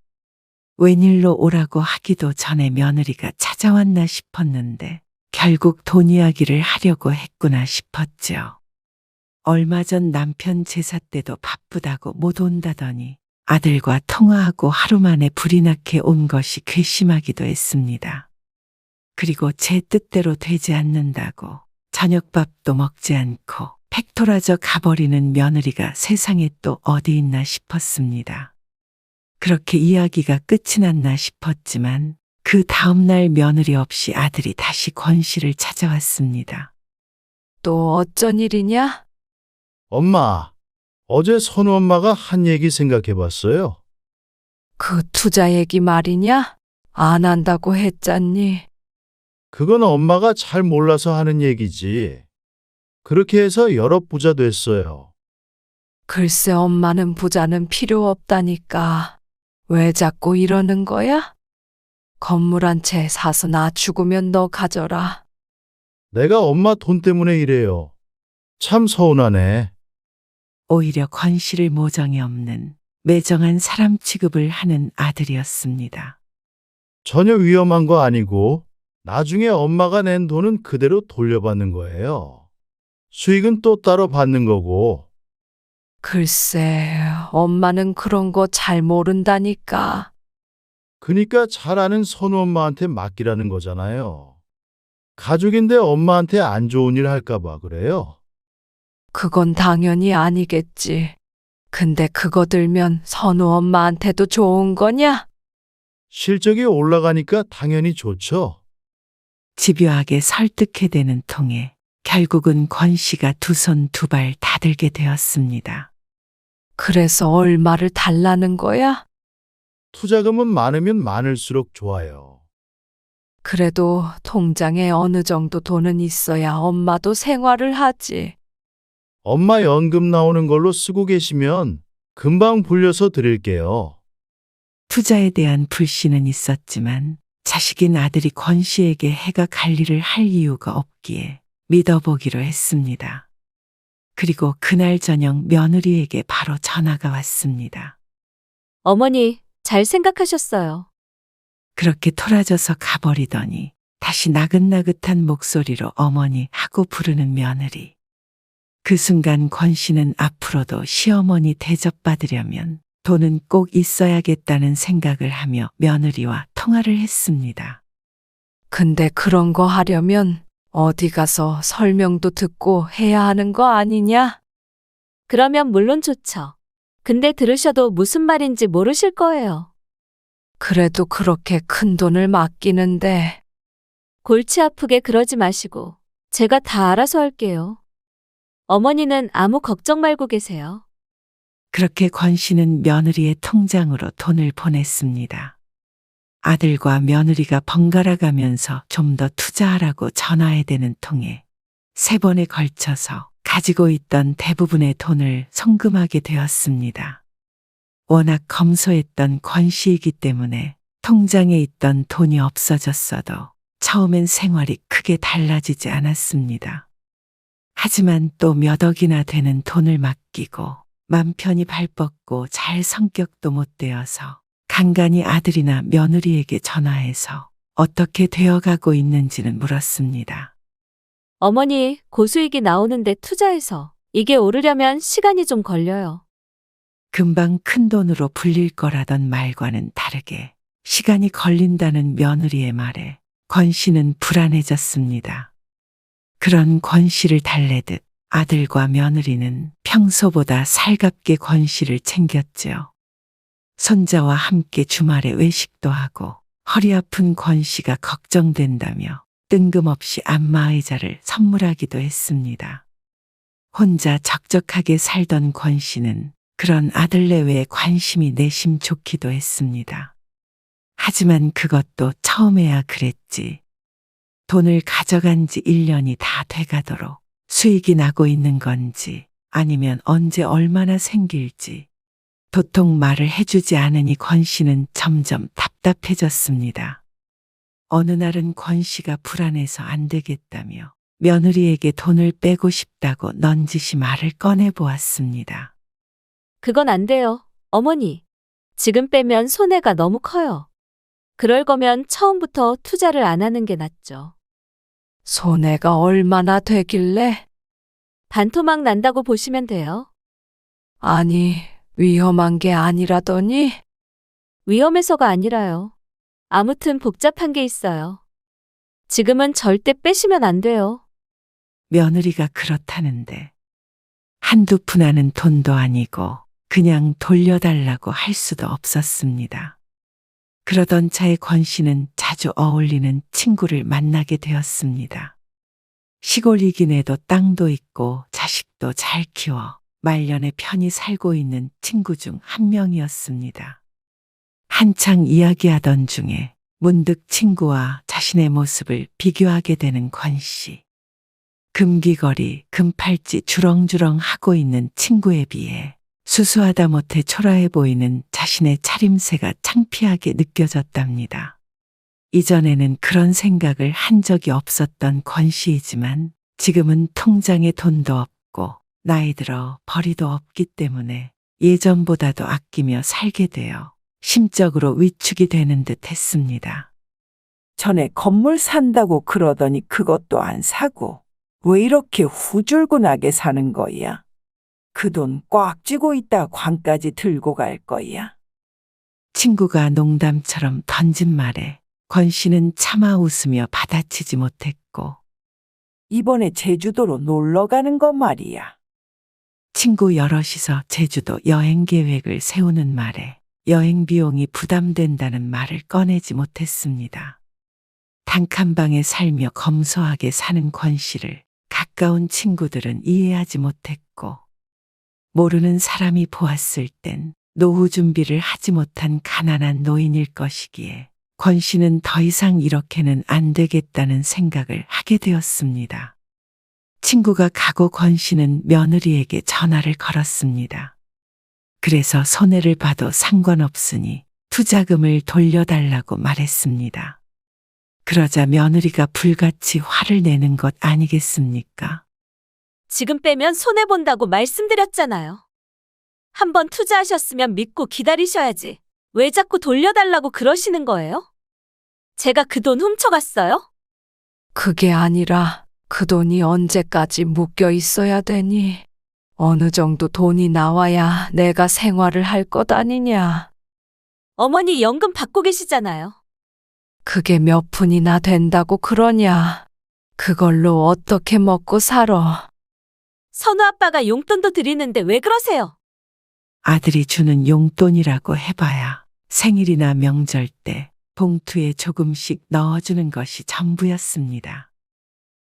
웬일로 오라고 하기도 전에 며느리가 찾아왔나 싶었는데 결국 돈 이야기를 하려고 했구나 싶었죠. 얼마 전 남편 제사 때도 바쁘다고 못 온다더니 아들과 통화하고 하루 만에 불이 나게 온 것이 괘씸하기도 했습니다. 그리고 제 뜻대로 되지 않는다고 저녁밥도 먹지 않고 팩토라져 가버리는 며느리가 세상에 또 어디 있나 싶었습니다. 그렇게 이야기가 끝이 났나 싶었지만 그 다음날 며느리 없이 아들이 다시 권 씨를 찾아왔습니다. 또 어쩐 일이냐? 엄마, 어제 선우 엄마가 한 얘기 생각해 봤어요. 그 투자 얘기 말이냐? 안 한다고 했잖니. 그건 엄마가 잘 몰라서 하는 얘기지. 그렇게 해서 여러 부자 됐어요. 글쎄 엄마는 부자는 필요 없다니까. 왜 자꾸 이러는 거야? 건물 한 채 사서 나 죽으면 너 가져라. 내가 엄마 돈 때문에 이래요. 참 서운하네. 오히려 권 씨를 모정이 없는 매정한 사람 취급을 하는 아들이었습니다. 전혀 위험한 거 아니고 나중에 엄마가 낸 돈은 그대로 돌려받는 거예요. 수익은 또 따로 받는 거고. 글쎄 엄마는 그런 거 잘 모른다니까. 그니까 잘 아는 선우 엄마한테 맡기라는 거잖아요. 가족인데 엄마한테 안 좋은 일 할까 봐 그래요. 그건 당연히 아니겠지. 근데 그거 들면 선우 엄마한테도 좋은 거냐? 실적이 올라가니까 당연히 좋죠. 집요하게 설득해대는 통에 결국은 권 씨가 두 손 두 발 다 들게 되었습니다. 그래서 얼마를 달라는 거야? 투자금은 많으면 많을수록 좋아요. 그래도 통장에 어느 정도 돈은 있어야 엄마도 생활을 하지. 엄마 연금 나오는 걸로 쓰고 계시면 금방 불려서 드릴게요. 투자에 대한 불신은 있었지만 자식인 아들이 권 씨에게 해가 갈 일을 할 이유가 없기에 믿어보기로 했습니다. 그리고 그날 저녁 며느리에게 바로 전화가 왔습니다. 어머니, 잘 생각하셨어요. 그렇게 토라져서 가버리더니 다시 나긋나긋한 목소리로 어머니 하고 부르는 며느리. 그 순간 권 씨는 앞으로도 시어머니 대접받으려면 돈은 꼭 있어야겠다는 생각을 하며 며느리와 통화를 했습니다. 근데 그런 거 하려면 어디 가서 설명도 듣고 해야 하는 거 아니냐? 그러면 물론 좋죠. 근데 들으셔도 무슨 말인지 모르실 거예요. 그래도 그렇게 큰 돈을 맡기는데 골치 아프게 그러지 마시고 제가 다 알아서 할게요. 어머니는 아무 걱정 말고 계세요. 그렇게 권 씨는 며느리의 통장으로 돈을 보냈습니다. 아들과 며느리가 번갈아 가면서 좀 더 투자하라고 전화해대는 통에 3번에 걸쳐서 가지고 있던 대부분의 돈을 송금하게 되었습니다. 워낙 검소했던 권 씨이기 때문에 통장에 있던 돈이 없어졌어도 처음엔 생활이 크게 달라지지 않았습니다. 하지만 또 몇 억이나 되는 돈을 맡기고 맘 편히 발 뻗고 잘 성격도 못 되어서 간간히 아들이나 며느리에게 전화해서 어떻게 되어가고 있는지는 물었습니다. 어머니, 고수익이 나오는데 투자해서 이게 오르려면 시간이 좀 걸려요. 금방 큰 돈으로 불릴 거라던 말과는 다르게 시간이 걸린다는 며느리의 말에 권 씨는 불안해졌습니다. 그런 권 씨를 달래듯 아들과 며느리는 평소보다 살갑게 권 씨를 챙겼지요. 손자와 함께 주말에 외식도 하고 허리 아픈 권 씨가 걱정된다며 뜬금없이 안마의자를 선물하기도 했습니다. 혼자 적적하게 살던 권 씨는 그런 아들 내외에 관심이 내심 좋기도 했습니다. 하지만 그것도 처음에야 그랬지. 돈을 가져간 지 1년이 다 돼가도록 수익이 나고 있는 건지 아니면 언제 얼마나 생길지 도통 말을 해주지 않으니 권 씨는 점점 답답해졌습니다. 어느 날은 권 씨가 불안해서 안 되겠다며 며느리에게 돈을 빼고 싶다고 넌지시 말을 꺼내보았습니다. 그건 안 돼요, 어머니. 지금 빼면 손해가 너무 커요. 그럴 거면 처음부터 투자를 안 하는 게 낫죠. 손해가 얼마나 되길래? 반토막 난다고 보시면 돼요. 아니, 위험한 게 아니라더니? 위험해서가 아니라요. 아무튼 복잡한 게 있어요. 지금은 절대 빼시면 안 돼요. 며느리가 그렇다는데 한두 푼 하는 돈도 아니고 그냥 돌려달라고 할 수도 없었습니다. 그러던 차에 권 씨는 자주 어울리는 친구를 만나게 되었습니다. 시골이긴 해도 땅도 있고 자식도 잘 키워 말년에 편히 살고 있는 친구 중 한 명이었습니다. 한창 이야기하던 중에 문득 친구와 자신의 모습을 비교하게 되는 권 씨. 금귀걸이, 금팔찌 주렁주렁 하고 있는 친구에 비해 수수하다 못해 초라해 보이는 자신의 차림새가 창피하게 느껴졌답니다. 이전에는 그런 생각을 한 적이 없었던 권 씨이지만 지금은 통장에 돈도 없고 나이 들어 벌이도 없기 때문에 예전보다도 아끼며 살게 되어 심적으로 위축이 되는 듯 했습니다. 전에 건물 산다고 그러더니 그것도 안 사고 왜 이렇게 후줄근하게 사는 거야? 그 돈 꽉 쥐고 있다 관까지 들고 갈 거야. 친구가 농담처럼 던진 말에 권 씨는 차마 웃으며 받아치지 못했고 이번에 제주도로 놀러 가는 거 말이야. 친구 여럿이서 제주도 여행 계획을 세우는 말에 여행 비용이 부담된다는 말을 꺼내지 못했습니다. 단칸방에 살며 검소하게 사는 권 씨를 가까운 친구들은 이해하지 못했고 모르는 사람이 보았을 땐 노후 준비를 하지 못한 가난한 노인일 것이기에 권 씨는 더 이상 이렇게는 안 되겠다는 생각을 하게 되었습니다. 친구가 가고 권 씨는 며느리에게 전화를 걸었습니다. 그래서 손해를 봐도 상관없으니 투자금을 돌려달라고 말했습니다. 그러자 며느리가 불같이 화를 내는 것 아니겠습니까? 지금 빼면 손해본다고 말씀드렸잖아요. 한번 투자하셨으면 믿고 기다리셔야지. 왜 자꾸 돌려달라고 그러시는 거예요? 제가 그 돈 훔쳐갔어요? 그게 아니라 그 돈이 언제까지 묶여 있어야 되니? 어느 정도 돈이 나와야 내가 생활을 할 것 아니냐? 어머니 연금 받고 계시잖아요. 그게 몇 푼이나 된다고 그러냐? 그걸로 어떻게 먹고 살아? 선우 아빠가 용돈도 드리는데 왜 그러세요? 아들이 주는 용돈이라고 해봐야 생일이나 명절 때 봉투에 조금씩 넣어주는 것이 전부였습니다.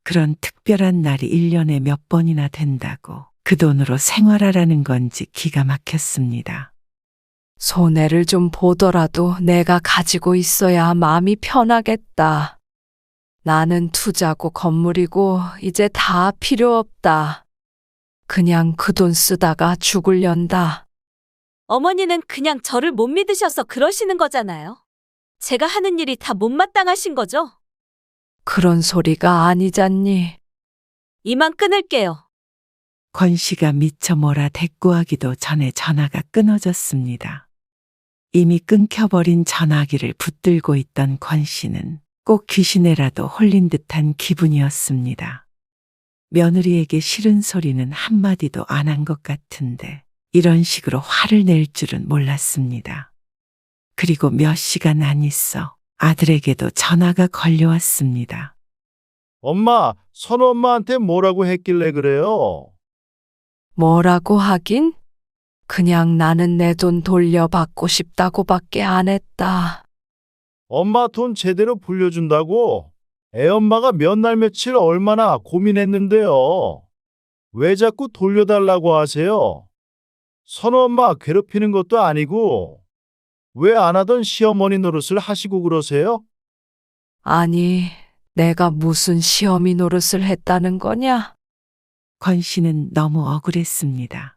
그런 특별한 날이 1년에 몇 번이나 된다고 그 돈으로 생활하라는 건지 기가 막혔습니다. 손해를 좀 보더라도 내가 가지고 있어야 마음이 편하겠다. 나는 투자고 건물이고 이제 다 필요 없다. 그냥 그 돈 쓰다가 죽을련다. 어머니는 그냥 저를 못 믿으셔서 그러시는 거잖아요. 제가 하는 일이 다 못마땅하신 거죠? 그런 소리가 아니잖니. 이만 끊을게요. 권 씨가 미처 뭐라 대꾸하기도 전에 전화가 끊어졌습니다. 이미 끊겨버린 전화기를 붙들고 있던 권 씨는 꼭 귀신에라도 홀린 듯한 기분이었습니다. 며느리에게 싫은 소리는 한마디도 안 한 것 같은데 이런 식으로 화를 낼 줄은 몰랐습니다. 그리고 몇 시간 안 있어 아들에게도 전화가 걸려왔습니다. 엄마, 선우 엄마한테 뭐라고 했길래 그래요? 뭐라고 하긴? 그냥 나는 내 돈 돌려받고 싶다고밖에 안 했다. 엄마 돈 제대로 불려준다고? 애엄마가 몇 날 며칠 얼마나 고민했는데요. 왜 자꾸 돌려달라고 하세요? 선우 엄마 괴롭히는 것도 아니고 왜 안 하던 시어머니 노릇을 하시고 그러세요? 아니, 내가 무슨 시어미 노릇을 했다는 거냐? 권 씨는 너무 억울했습니다.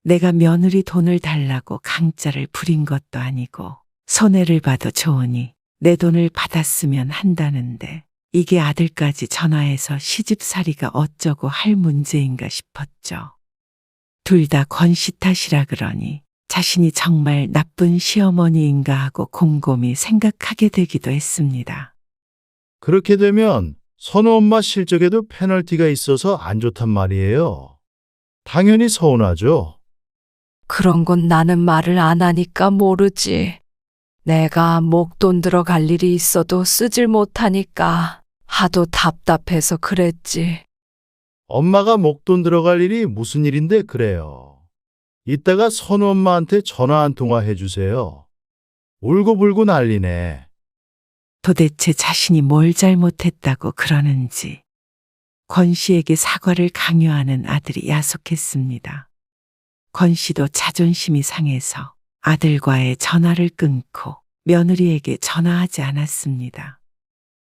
내가 며느리 돈을 달라고 강짜를 부린 것도 아니고 손해를 봐도 좋으니 내 돈을 받았으면 한다는데 이게 아들까지 전화해서 시집살이가 어쩌고 할 문제인가 싶었죠. 둘 다 권 씨 탓이라 그러니 자신이 정말 나쁜 시어머니인가 하고 곰곰이 생각하게 되기도 했습니다. 그렇게 되면 선우 엄마 실적에도 페널티가 있어서 안 좋단 말이에요. 당연히 서운하죠. 그런 건 나는 말을 안 하니까 모르지. 내가 목돈 들어갈 일이 있어도 쓰질 못하니까 하도 답답해서 그랬지. 엄마가 목돈 들어갈 일이 무슨 일인데 그래요. 이따가 선우 엄마한테 전화 한 통화 해주세요. 울고불고 난리네. 도대체 자신이 뭘 잘못했다고 그러는지 권 씨에게 사과를 강요하는 아들이 야속했습니다. 권 씨도 자존심이 상해서 아들과의 전화를 끊고 며느리에게 전화하지 않았습니다.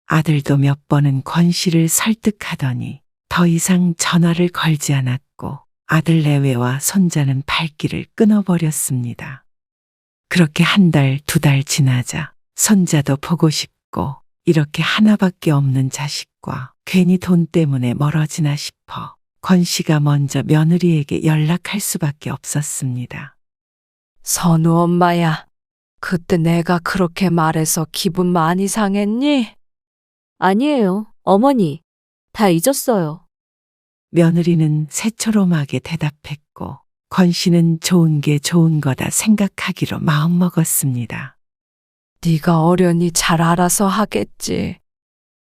아들도 몇 번은 권 씨를 설득하더니 더 이상 전화를 걸지 않았고 아들 내외와 손자는 발길을 끊어버렸습니다. 그렇게 한 달, 두 달 지나자 손자도 보고 싶고 이렇게 하나밖에 없는 자식과 괜히 돈 때문에 멀어지나 싶어 권 씨가 먼저 며느리에게 연락할 수밖에 없었습니다. 선우 엄마야, 그때 내가 그렇게 말해서 기분 많이 상했니? 아니에요, 어머니. 다 잊었어요. 며느리는 새초롬하게 대답했고 권 씨는 좋은 게 좋은 거다 생각하기로 마음먹었습니다. 네가 어련히 잘 알아서 하겠지.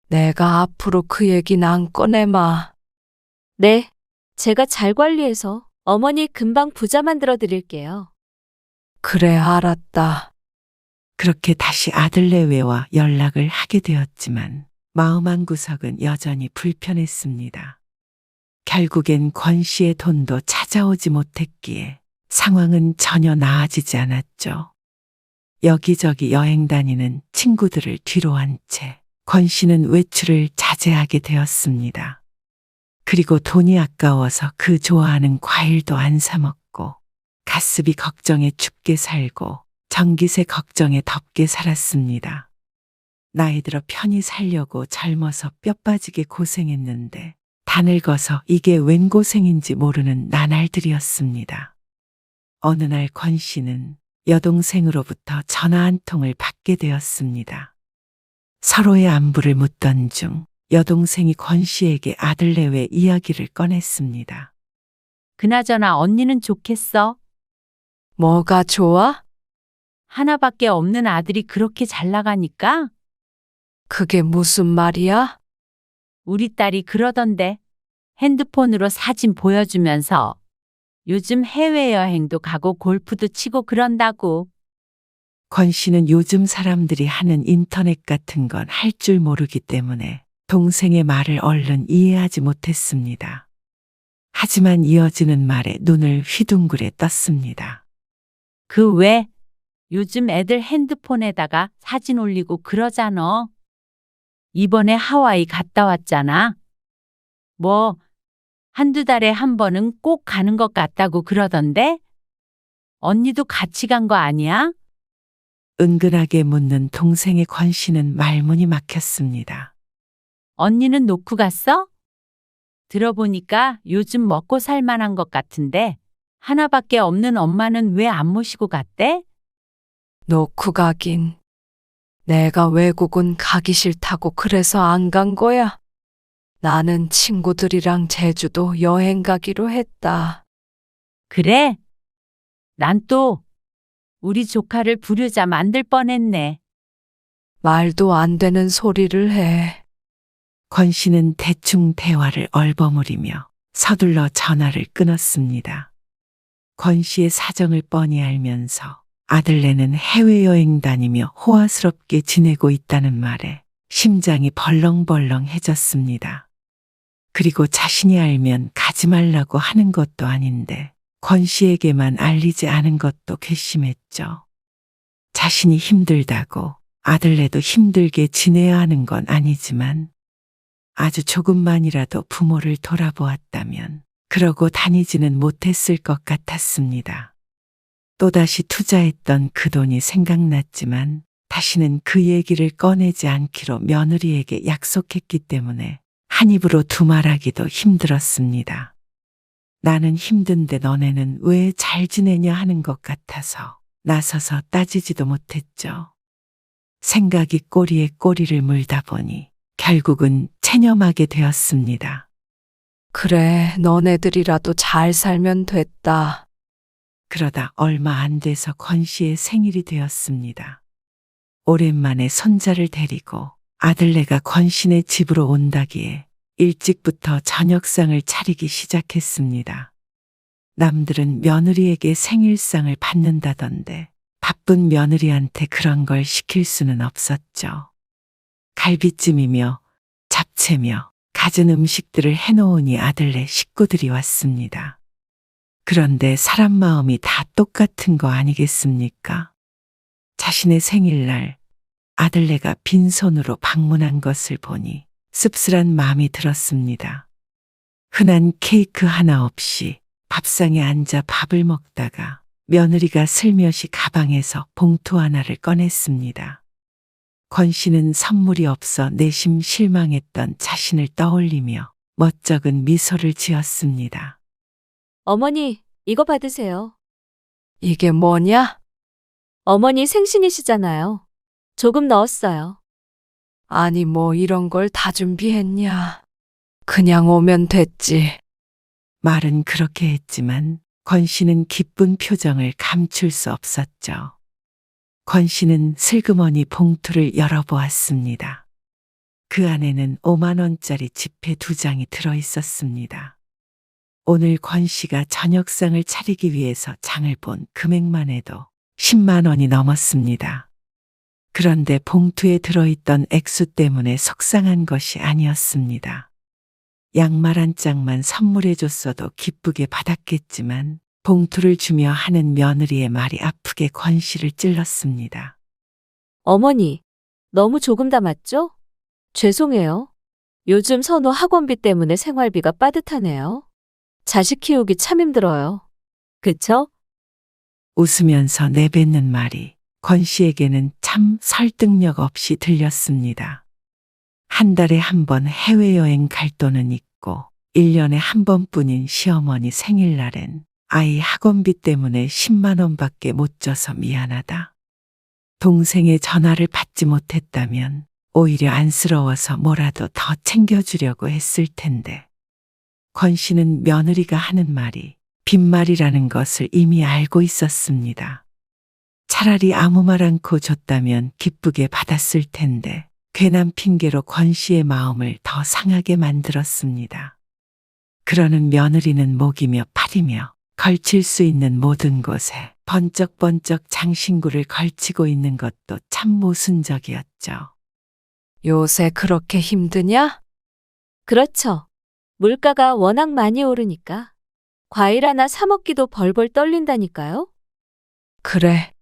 내가 앞으로 그 얘기는 안 꺼내마. 네, 제가 잘 관리해서 어머니 금방 부자 만들어 드릴게요. 그래, 알았다. 그렇게 다시 아들 내외와 연락을 하게 되었지만 마음 한구석은 여전히 불편했습니다. 결국엔 권 씨의 돈도 찾아오지 못했기에 상황은 전혀 나아지지 않았죠. 여기저기 여행 다니는 친구들을 뒤로 한 채 권 씨는 외출을 자제하게 되었습니다. 그리고 돈이 아까워서 그 좋아하는 과일도 안 사 먹고 가스비 걱정에 춥게 살고 전기세 걱정에 덥게 살았습니다. 나이 들어 편히 살려고 젊어서 뼈 빠지게 고생했는데 다 늙어서 이게 웬 고생인지 모르는 나날들이었습니다. 어느 날 권 씨는 여동생으로부터 전화 한 통을 받게 되었습니다. 서로의 안부를 묻던 중 여동생이 권 씨에게 아들 내외 이야기를 꺼냈습니다. 그나저나 언니는 좋겠어? 뭐가 좋아? 하나밖에 없는 아들이 그렇게 잘 나가니까? 그게 무슨 말이야? 우리 딸이 그러던데. 핸드폰으로 사진 보여주면서 요즘 해외여행도 가고 골프도 치고 그런다고. 권 씨는 요즘 사람들이 하는 인터넷 같은 건 할 줄 모르기 때문에 동생의 말을 얼른 이해하지 못했습니다. 하지만 이어지는 말에 눈을 휘둥그레 떴습니다. 그 왜? 요즘 애들 핸드폰에다가 사진 올리고 그러잖아. 이번에 하와이 갔다 왔잖아. 뭐, 한두 달에 한 번은 꼭 가는 것 같다고 그러던데? 언니도 같이 간 거 아니야? 은근하게 묻는 동생의 권 씨는 말문이 막혔습니다. 언니는 놓고 갔어? 들어보니까 요즘 먹고 살 만한 것 같은데 하나밖에 없는 엄마는 왜 안 모시고 갔대? 놓고 가긴. 내가 외국은 가기 싫다고 그래서 안 간 거야. 나는 친구들이랑 제주도 여행 가기로 했다. 그래? 난 또 우리 조카를 부르자 만들 뻔했네. 말도 안 되는 소리를 해. 권 씨는 대충 대화를 얼버무리며 서둘러 전화를 끊었습니다. 권 씨의 사정을 뻔히 알면서 아들네는 해외여행 다니며 호화스럽게 지내고 있다는 말에 심장이 벌렁벌렁해졌습니다. 그리고 자신이 알면 가지 말라고 하는 것도 아닌데 권 씨에게만 알리지 않은 것도 괘씸했죠. 자신이 힘들다고 아들네도 힘들게 지내야 하는 건 아니지만 아주 조금만이라도 부모를 돌아보았다면 그러고 다니지는 못했을 것 같았습니다. 또다시 투자했던 그 돈이 생각났지만 다시는 그 얘기를 꺼내지 않기로 며느리에게 약속했기 때문에 한 입으로 두말하기도 힘들었습니다. 나는 힘든데 너네는 왜 잘 지내냐 하는 것 같아서 나서서 따지지도 못했죠. 생각이 꼬리에 꼬리를 물다 보니 결국은 체념하게 되었습니다. 그래, 너네들이라도 잘 살면 됐다. 그러다 얼마 안 돼서 권 씨의 생일이 되었습니다. 오랜만에 손자를 데리고 아들네가 권 씨네 집으로 온다기에 일찍부터 저녁상을 차리기 시작했습니다. 남들은 며느리에게 생일상을 받는다던데 바쁜 며느리한테 그런 걸 시킬 수는 없었죠. 갈비찜이며 잡채며 갖은 음식들을 해놓으니 아들네 식구들이 왔습니다. 그런데 사람 마음이 다 똑같은 거 아니겠습니까? 자신의 생일날 아들네가 빈손으로 방문한 것을 보니 씁쓸한 마음이 들었습니다. 흔한 케이크 하나 없이 밥상에 앉아 밥을 먹다가 며느리가 슬며시 가방에서 봉투 하나를 꺼냈습니다. 권 씨는 선물이 없어 내심 실망했던 자신을 떠올리며 멋쩍은 미소를 지었습니다. 어머니, 이거 받으세요. 이게 뭐냐? 어머니 생신이시잖아요. 조금 넣었어요. 아니, 뭐 이런 걸 다 준비했냐? 그냥 오면 됐지. 말은 그렇게 했지만 권 씨는 기쁜 표정을 감출 수 없었죠. 권 씨는 슬그머니 봉투를 열어보았습니다. 그 안에는 5만 원짜리 지폐 2장이 들어 있었습니다. 오늘 권 씨가 저녁상을 차리기 위해서 장을 본 금액만 해도 10만 원이 넘었습니다. 그런데 봉투에 들어있던 액수 때문에 속상한 것이 아니었습니다. 양말 한 짝만 선물해줬어도 기쁘게 받았겠지만 봉투를 주며 하는 며느리의 말이 아프게 권 씨를 찔렀습니다. 어머니, 너무 조금 담았죠? 죄송해요. 요즘 선호 학원비 때문에 생활비가 빠듯하네요. 자식 키우기 참 힘들어요. 그쵸? 웃으면서 내뱉는 말이 권 씨에게는 참 설득력 없이 들렸습니다. 한 달에 한 번 해외여행 갈 돈은 있고 1년에 한 번뿐인 시어머니 생일날엔 아이 학원비 때문에 10만 원밖에 못 줘서 미안하다. 동생의 전화를 받지 못했다면 오히려 안쓰러워서 뭐라도 더 챙겨주려고 했을 텐데. 권 씨는 며느리가 하는 말이 빈말이라는 것을 이미 알고 있었습니다. 차라리 아무 말 않고 줬다면 기쁘게 받았을 텐데 괜한 핑계로 권 씨의 마음을 더 상하게 만들었습니다. 그러는 며느리는 목이며 팔이며 걸칠 수 있는 모든 곳에 번쩍번쩍 장신구를 걸치고 있는 것도 참 모순적이었죠. 요새 그렇게 힘드냐? 그렇죠. 물가가 워낙 많이 오르니까 과일 하나 사 먹기도 벌벌 떨린다니까요. 그래.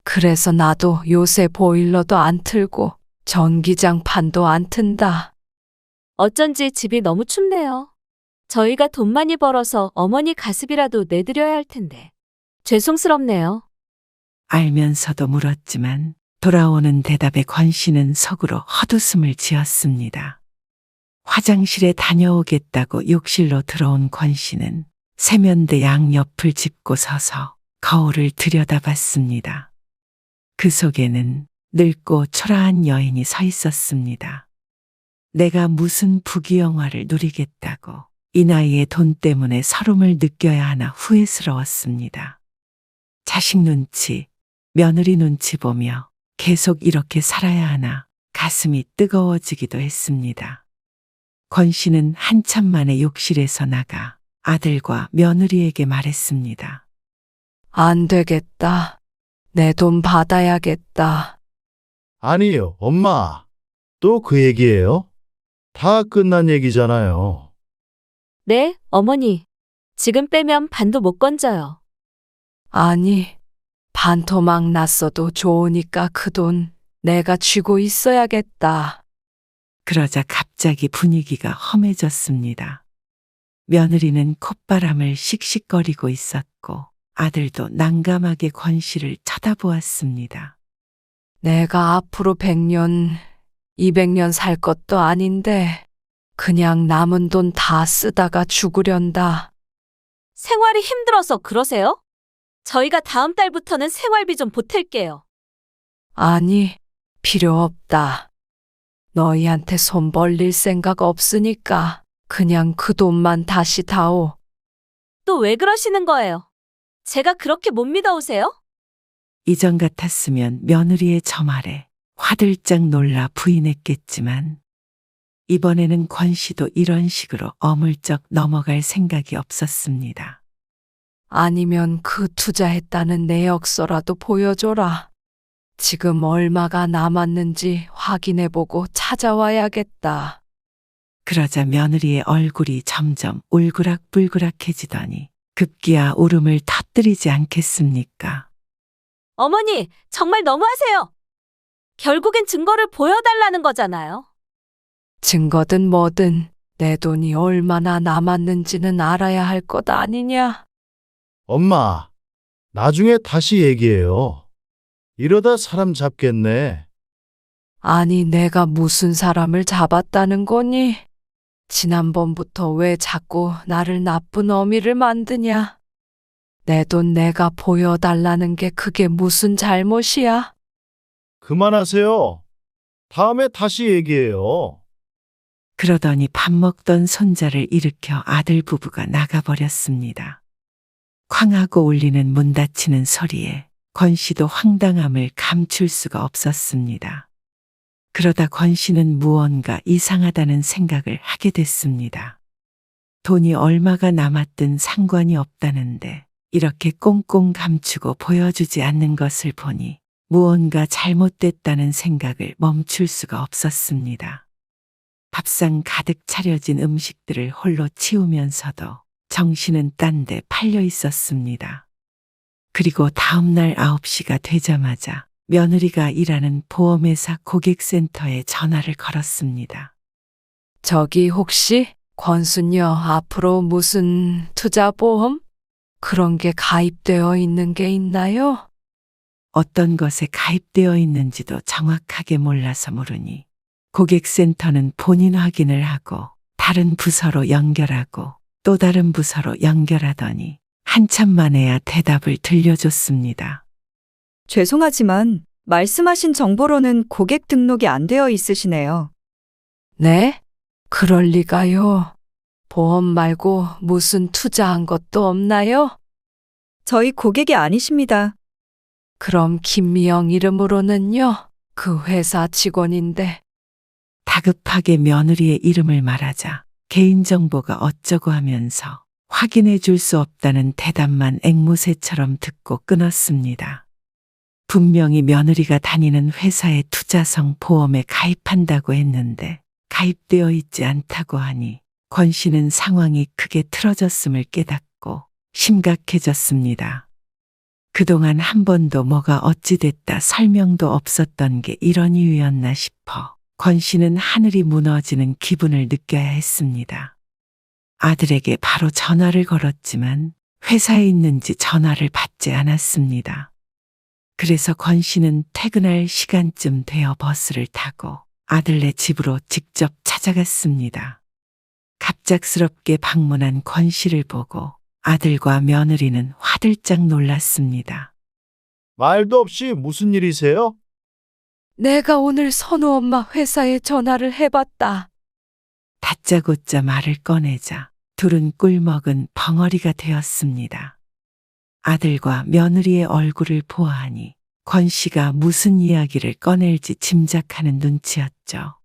그래서 나도 요새 보일러도 안 틀고 전기장판도 안 튼다. 어쩐지 집이 너무 춥네요. 저희가 돈 많이 벌어서 어머니 가습이라도 내드려야 할 텐데. 죄송스럽네요. 알면서도 물었지만 돌아오는 대답에 권 씨는 속으로 헛웃음을 지었습니다. 화장실에 다녀오겠다고 욕실로 들어온 권 씨는 세면대 양옆을 짚고 서서 거울을 들여다봤습니다. 그 속에는 늙고 초라한 여인이 서 있었습니다. 내가 무슨 부귀영화를 누리겠다고 이 나이에 돈 때문에 서름을 느껴야 하나 후회스러웠습니다. 자식 눈치, 며느리 눈치 보며 계속 이렇게 살아야 하나 가슴이 뜨거워지기도 했습니다. 권 씨는 한참 만에 욕실에서 나가 아들과 며느리에게 말했습니다. 안 되겠다. 내 돈 받아야겠다. 아니요, 엄마. 또 그 얘기예요? 다 끝난 얘기잖아요. 네, 어머니. 지금 빼면 반도 못 건져요. 아니, 반토막 났어도 좋으니까 그 돈 내가 쥐고 있어야겠다. 그러자 갑자기 분위기가 험해졌습니다. 며느리는 콧바람을 씩씩거리고 있었고 아들도 난감하게 권 씨를 쳐다보았습니다. 내가 앞으로 100년, 200년 살 것도 아닌데 그냥 남은 돈 다 쓰다가 죽으련다. 생활이 힘들어서 그러세요? 저희가 다음 달부터는 생활비 좀 보탤게요. 아니, 필요 없다. 너희한테 손 벌릴 생각 없으니까 그냥 그 돈만 다시 다오. 또 왜 그러시는 거예요? 제가 그렇게 못 믿어오세요? 이전 같았으면 며느리의 저 말에 화들짝 놀라 부인했겠지만 이번에는 권 씨도 이런 식으로 어물쩍 넘어갈 생각이 없었습니다. 아니면 그 투자했다는 내역서라도 보여줘라. 지금 얼마가 남았는지 확인해보고 찾아와야겠다. 그러자 며느리의 얼굴이 점점 울그락불그락해지더니 급기야 울음을 터뜨리지 않겠습니까? 어머니, 정말 너무하세요. 결국엔 증거를 보여달라는 거잖아요. 증거든 뭐든 내 돈이 얼마나 남았는지는 알아야 할 것 아니냐? 엄마, 나중에 다시 얘기해요. 이러다 사람 잡겠네. 아니, 내가 무슨 사람을 잡았다는 거니? 지난번부터 왜 자꾸 나를 나쁜 어미를 만드냐? 내 돈 내가 보여달라는 게 그게 무슨 잘못이야? 그만하세요. 다음에 다시 얘기해요. 그러더니 밥 먹던 손자를 일으켜 아들 부부가 나가버렸습니다. 쾅하고 울리는 문 닫히는 소리에 권 씨도 황당함을 감출 수가 없었습니다. 그러다 권 씨는 무언가 이상하다는 생각을 하게 됐습니다. 돈이 얼마가 남았든 상관이 없다는데 이렇게 꽁꽁 감추고 보여주지 않는 것을 보니 무언가 잘못됐다는 생각을 멈출 수가 없었습니다. 밥상 가득 차려진 음식들을 홀로 치우면서도 정신은 딴 데 팔려 있었습니다. 그리고 다음날 9시가 되자마자 며느리가 일하는 보험회사 고객센터에 전화를 걸었습니다. 저기 혹시 권순여 앞으로 무슨 투자보험? 그런 게 가입되어 있는 게 있나요? 어떤 것에 가입되어 있는지도 정확하게 몰라서 물으니 고객센터는 본인 확인을 하고 다른 부서로 연결하고 또 다른 부서로 연결하더니 한참 만에야 대답을 들려줬습니다. 죄송하지만 말씀하신 정보로는 고객 등록이 안 되어 있으시네요. 네? 그럴 리가요. 보험 말고 무슨 투자한 것도 없나요? 저희 고객이 아니십니다. 그럼 김미영 이름으로는요? 그 회사 직원인데. 다급하게 며느리의 이름을 말하자 개인정보가 어쩌고 하면서 확인해 줄 수 없다는 대답만 앵무새처럼 듣고 끊었습니다. 분명히 며느리가 다니는 회사의 투자성 보험에 가입한다고 했는데 가입되어 있지 않다고 하니 권 씨는 상황이 크게 틀어졌음을 깨닫고 심각해졌습니다. 그동안 한 번도 뭐가 어찌됐다 설명도 없었던 게 이런 이유였나 싶어 권 씨는 하늘이 무너지는 기분을 느껴야 했습니다. 아들에게 바로 전화를 걸었지만 회사에 있는지 전화를 받지 않았습니다. 그래서 권 씨는 퇴근할 시간쯤 되어 버스를 타고 아들네 집으로 직접 찾아갔습니다. 갑작스럽게 방문한 권 씨를 보고 아들과 며느리는 화들짝 놀랐습니다. 말도 없이 무슨 일이세요? 내가 오늘 선우 엄마 회사에 전화를 해봤다. 다짜고짜 말을 꺼내자 둘은 꿀먹은 벙어리가 되었습니다. 아들과 며느리의 얼굴을 보아하니 권 씨가 무슨 이야기를 꺼낼지 짐작하는 눈치였죠.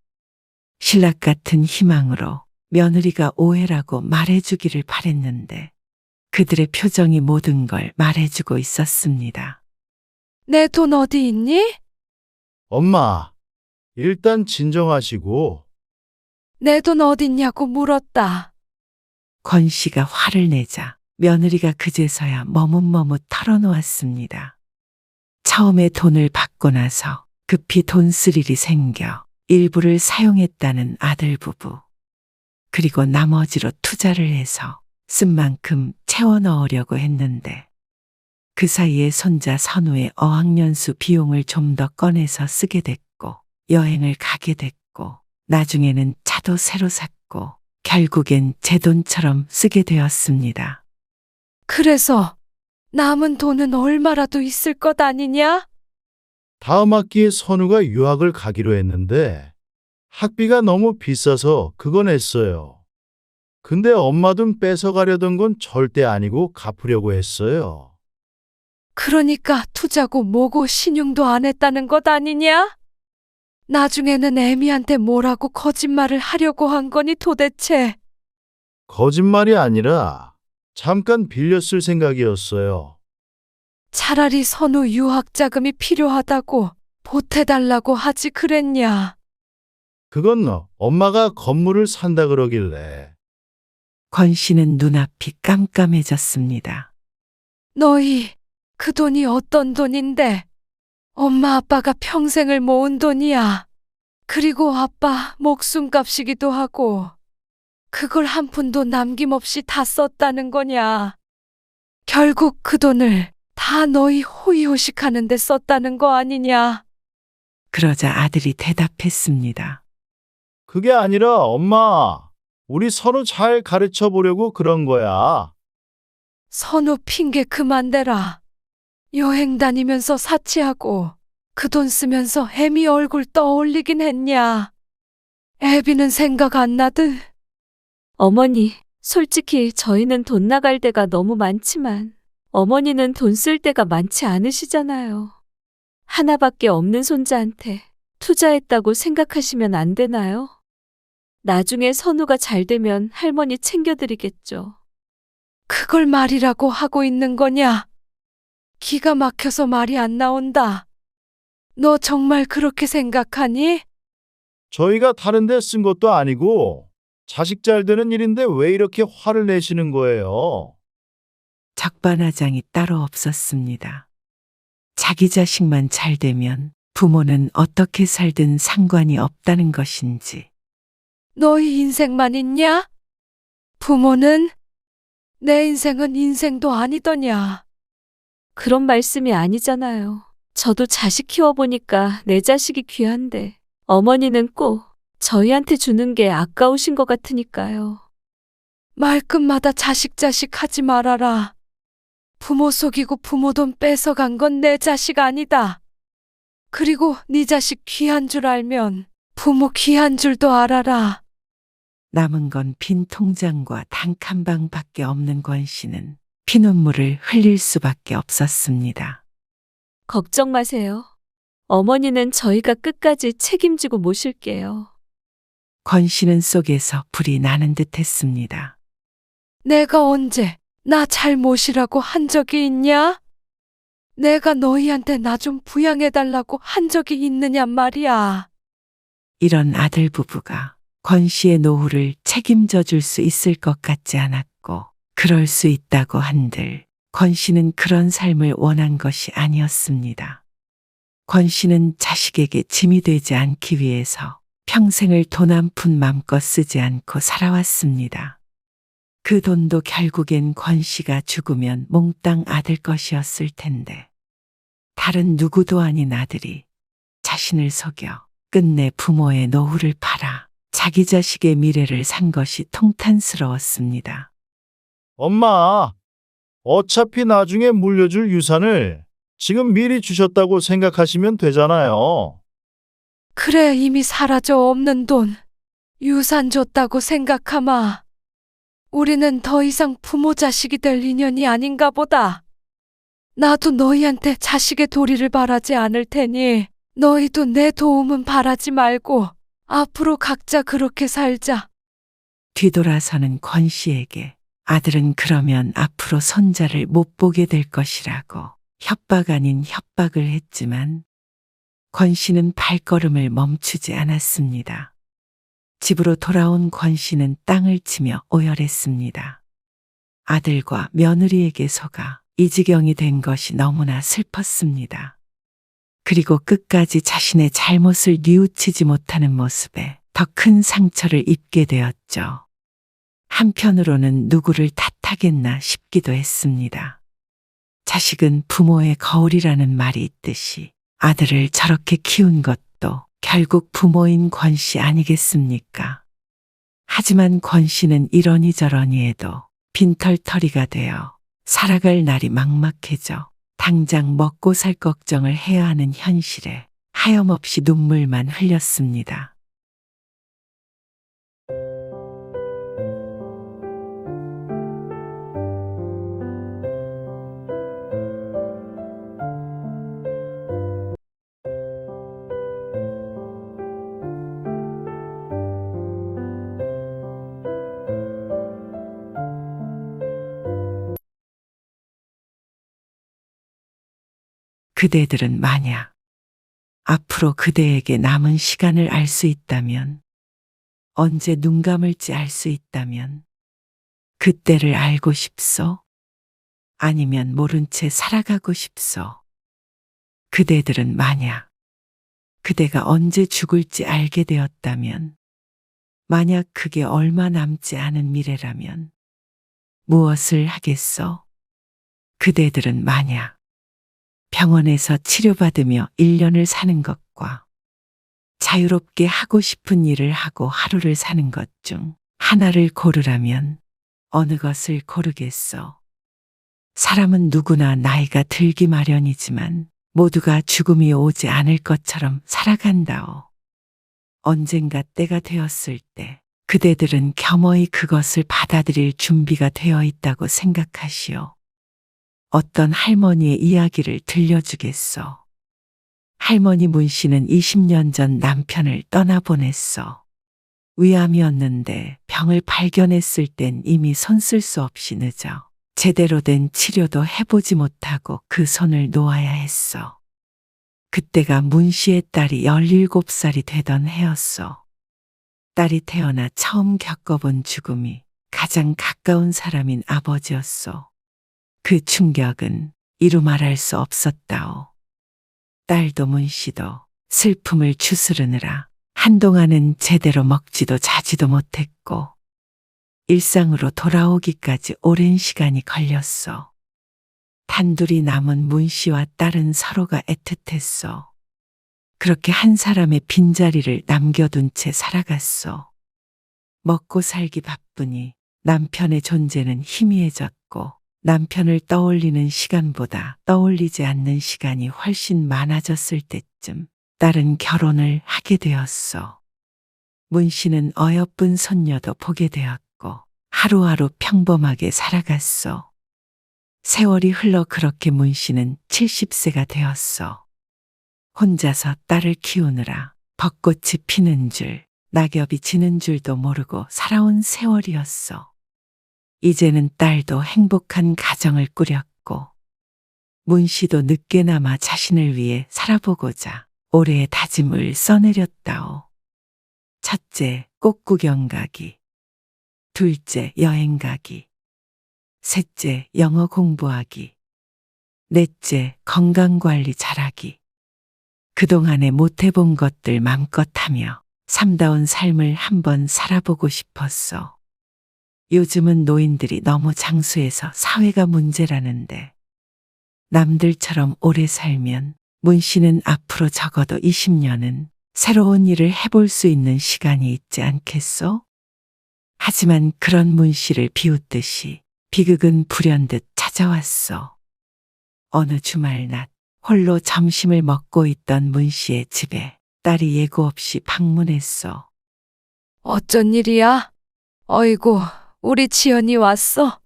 신락 같은 희망으로 며느리가 오해라고 말해주기를 바랬는데 그들의 표정이 모든 걸 말해주고 있었습니다. 내 돈 어디 있니? 엄마, 일단 진정하시고. 내 돈 어딨냐고 물었다. 권 씨가 화를 내자 며느리가 그제서야 머뭇머뭇 털어놓았습니다. 처음에 돈을 받고 나서 급히 돈 쓸 일이 생겨 일부를 사용했다는 아들 부부. 그리고 나머지로 투자를 해서 쓴 만큼 채워 넣으려고 했는데 그 사이에 손자 선우의 어학연수 비용을 좀 더 꺼내서 쓰게 됐고 여행을 가게 됐고 나중에는 차도 새로 샀고 결국엔 제 돈처럼 쓰게 되었습니다. 그래서 남은 돈은 얼마라도 있을 것 아니냐? 다음 학기에 선우가 유학을 가기로 했는데 학비가 너무 비싸서 그거 냈어요. 근데 엄마 돈 뺏어가려던 건 절대 아니고 갚으려고 했어요. 그러니까 투자고 뭐고 신용도 안 했다는 것 아니냐? 나중에는 애미한테 뭐라고 거짓말을 하려고 한 거니 도대체? 거짓말이 아니라 잠깐 빌려 쓸 생각이었어요. 차라리 선우 유학 자금이 필요하다고 보태달라고 하지 그랬냐? 그건 엄마가 건물을 산다 그러길래. 권 씨는 눈앞이 깜깜해졌습니다. 너희 그 돈이 어떤 돈인데? 엄마 아빠가 평생을 모은 돈이야. 그리고 아빠 목숨값이기도 하고 그걸 한 푼도 남김없이 다 썼다는 거냐? 결국 그 돈을 다 너희 호의호식하는 데 썼다는 거 아니냐? 그러자 아들이 대답했습니다. 그게 아니라 엄마, 우리 선우 잘 가르쳐 보려고 그런 거야. 선우 핑계 그만 대라. 여행 다니면서 사치하고 그 돈 쓰면서 애미 얼굴 떠올리긴 했냐? 애비는 생각 안 나드? 어머니, 솔직히 저희는 돈 나갈 데가 너무 많지만 어머니는 돈 쓸 데가 많지 않으시잖아요. 하나밖에 없는 손자한테 투자했다고 생각하시면 안 되나요? 나중에 선우가 잘 되면 할머니 챙겨드리겠죠. 그걸 말이라고 하고 있는 거냐? 기가 막혀서 말이 안 나온다. 너 정말 그렇게 생각하니? 저희가 다른 데 쓴 것도 아니고 자식 잘 되는 일인데 왜 이렇게 화를 내시는 거예요? 적반하장이 따로 없었습니다. 자기 자식만 잘 되면 부모는 어떻게 살든 상관이 없다는 것인지. 너희 인생만 있냐? 부모는? 내 인생은 인생도 아니더냐? 그런 말씀이 아니잖아요. 저도 자식 키워보니까 내 자식이 귀한데 어머니는 꼭 저희한테 주는 게 아까우신 것 같으니까요. 말끝마다 자식 하지 말아라. 부모 속이고 부모 돈 뺏어간 건 내 자식 아니다. 그리고 네 자식 귀한 줄 알면 부모 귀한 줄도 알아라. 남은 건 빈 통장과 단칸방밖에 없는 권 씨는 피눈물을 흘릴 수밖에 없었습니다. 걱정 마세요. 어머니는 저희가 끝까지 책임지고 모실게요. 권 씨는 속에서 불이 나는 듯 했습니다. 내가 언제 나 잘못이라고 한 적이 있냐? 내가 너희한테 나 좀 부양해달라고 한 적이 있느냐 말이야. 이런 아들 부부가 권 씨의 노후를 책임져 줄 수 있을 것 같지 않았고, 그럴 수 있다고 한들 권 씨는 그런 삶을 원한 것이 아니었습니다. 권 씨는 자식에게 짐이 되지 않기 위해서 평생을 돈 한 푼 맘껏 쓰지 않고 살아왔습니다. 그 돈도 결국엔 권 씨가 죽으면 몽땅 아들 것이었을 텐데, 다른 누구도 아닌 아들이 자신을 속여 끝내 부모의 노후를 팔아 자기 자식의 미래를 산 것이 통탄스러웠습니다. 엄마, 어차피 나중에 물려줄 유산을 지금 미리 주셨다고 생각하시면 되잖아요. 그래, 이미 사라져 없는 돈. 유산 줬다고 생각하마. 우리는 더 이상 부모 자식이 될 인연이 아닌가 보다. 나도 너희한테 자식의 도리를 바라지 않을 테니 너희도 내 도움은 바라지 말고 앞으로 각자 그렇게 살자. 뒤돌아서는 권 씨에게 아들은 그러면 앞으로 손자를 못 보게 될 것이라고 협박 아닌 협박을 했지만, 권 씨는 발걸음을 멈추지 않았습니다. 집으로 돌아온 권 씨는 땅을 치며 오열했습니다. 아들과 며느리에게 속아 이 지경이 된 것이 너무나 슬펐습니다. 그리고 끝까지 자신의 잘못을 뉘우치지 못하는 모습에 더 큰 상처를 입게 되었죠. 한편으로는 누구를 탓하겠나 싶기도 했습니다. 자식은 부모의 거울이라는 말이 있듯이 아들을 저렇게 키운 것도 결국 부모인 권 씨 아니겠습니까? 하지만 권 씨는 이러니 저러니 해도 빈털터리가 되어 살아갈 날이 막막해져 당장 먹고 살 걱정을 해야 하는 현실에 하염없이 눈물만 흘렸습니다. 그대들은 만약 앞으로 그대에게 남은 시간을 알 수 있다면, 언제 눈 감을지 알 수 있다면 그때를 알고 싶소? 아니면 모른 채 살아가고 싶소? 그대들은 만약 그대가 언제 죽을지 알게 되었다면, 만약 그게 얼마 남지 않은 미래라면 무엇을 하겠소? 그대들은 만약 병원에서 치료받으며 1년을 사는 것과 자유롭게 하고 싶은 일을 하고 하루를 사는 것 중 하나를 고르라면 어느 것을 고르겠소? 사람은 누구나 나이가 들기 마련이지만 모두가 죽음이 오지 않을 것처럼 살아간다오. 언젠가 때가 되었을 때 그대들은 겸허히 그것을 받아들일 준비가 되어 있다고 생각하시오. 어떤 할머니의 이야기를 들려주겠소. 할머니 문 씨는 20년 전 남편을 떠나보냈소. 위암이었는데 병을 발견했을 땐 이미 손 쓸 수 없이 늦어 제대로 된 치료도 해보지 못하고 그 손을 놓아야 했소. 그때가 문 씨의 딸이 17살이 되던 해였소. 딸이 태어나 처음 겪어본 죽음이 가장 가까운 사람인 아버지였소. 그 충격은 이루 말할 수 없었다오. 딸도 문 씨도 슬픔을 추스르느라 한동안은 제대로 먹지도 자지도 못했고 일상으로 돌아오기까지 오랜 시간이 걸렸소. 단둘이 남은 문 씨와 딸은 서로가 애틋했소. 그렇게 한 사람의 빈자리를 남겨둔 채 살아갔소. 먹고 살기 바쁘니 남편의 존재는 희미해졌고 남편을 떠올리는 시간보다 떠올리지 않는 시간이 훨씬 많아졌을 때쯤 딸은 결혼을 하게 되었소. 문 씨는 어여쁜 손녀도 보게 되었고 하루하루 평범하게 살아갔소. 세월이 흘러 그렇게 문 씨는 70세가 되었소. 혼자서 딸을 키우느라 벚꽃이 피는 줄, 낙엽이 지는 줄도 모르고 살아온 세월이었소. 이제는 딸도 행복한 가정을 꾸렸고 문 씨도 늦게나마 자신을 위해 살아보고자 올해의 다짐을 써내렸다오. 첫째, 꽃구경 가기. 둘째, 여행 가기. 셋째, 영어 공부하기. 넷째, 건강관리 잘하기. 그동안에 못해본 것들 맘껏 하며 삶다운 삶을 한번 살아보고 싶었어. 요즘은 노인들이 너무 장수해서 사회가 문제라는데 남들처럼 오래 살면 문 씨는 앞으로 적어도 20년은 새로운 일을 해볼 수 있는 시간이 있지 않겠소? 하지만 그런 문 씨를 비웃듯이 비극은 불현듯 찾아왔어. 어느 주말 낮 홀로 점심을 먹고 있던 문 씨의 집에 딸이 예고 없이 방문했어. 어쩐 일이야? 어이구, 우리 지연이 왔어?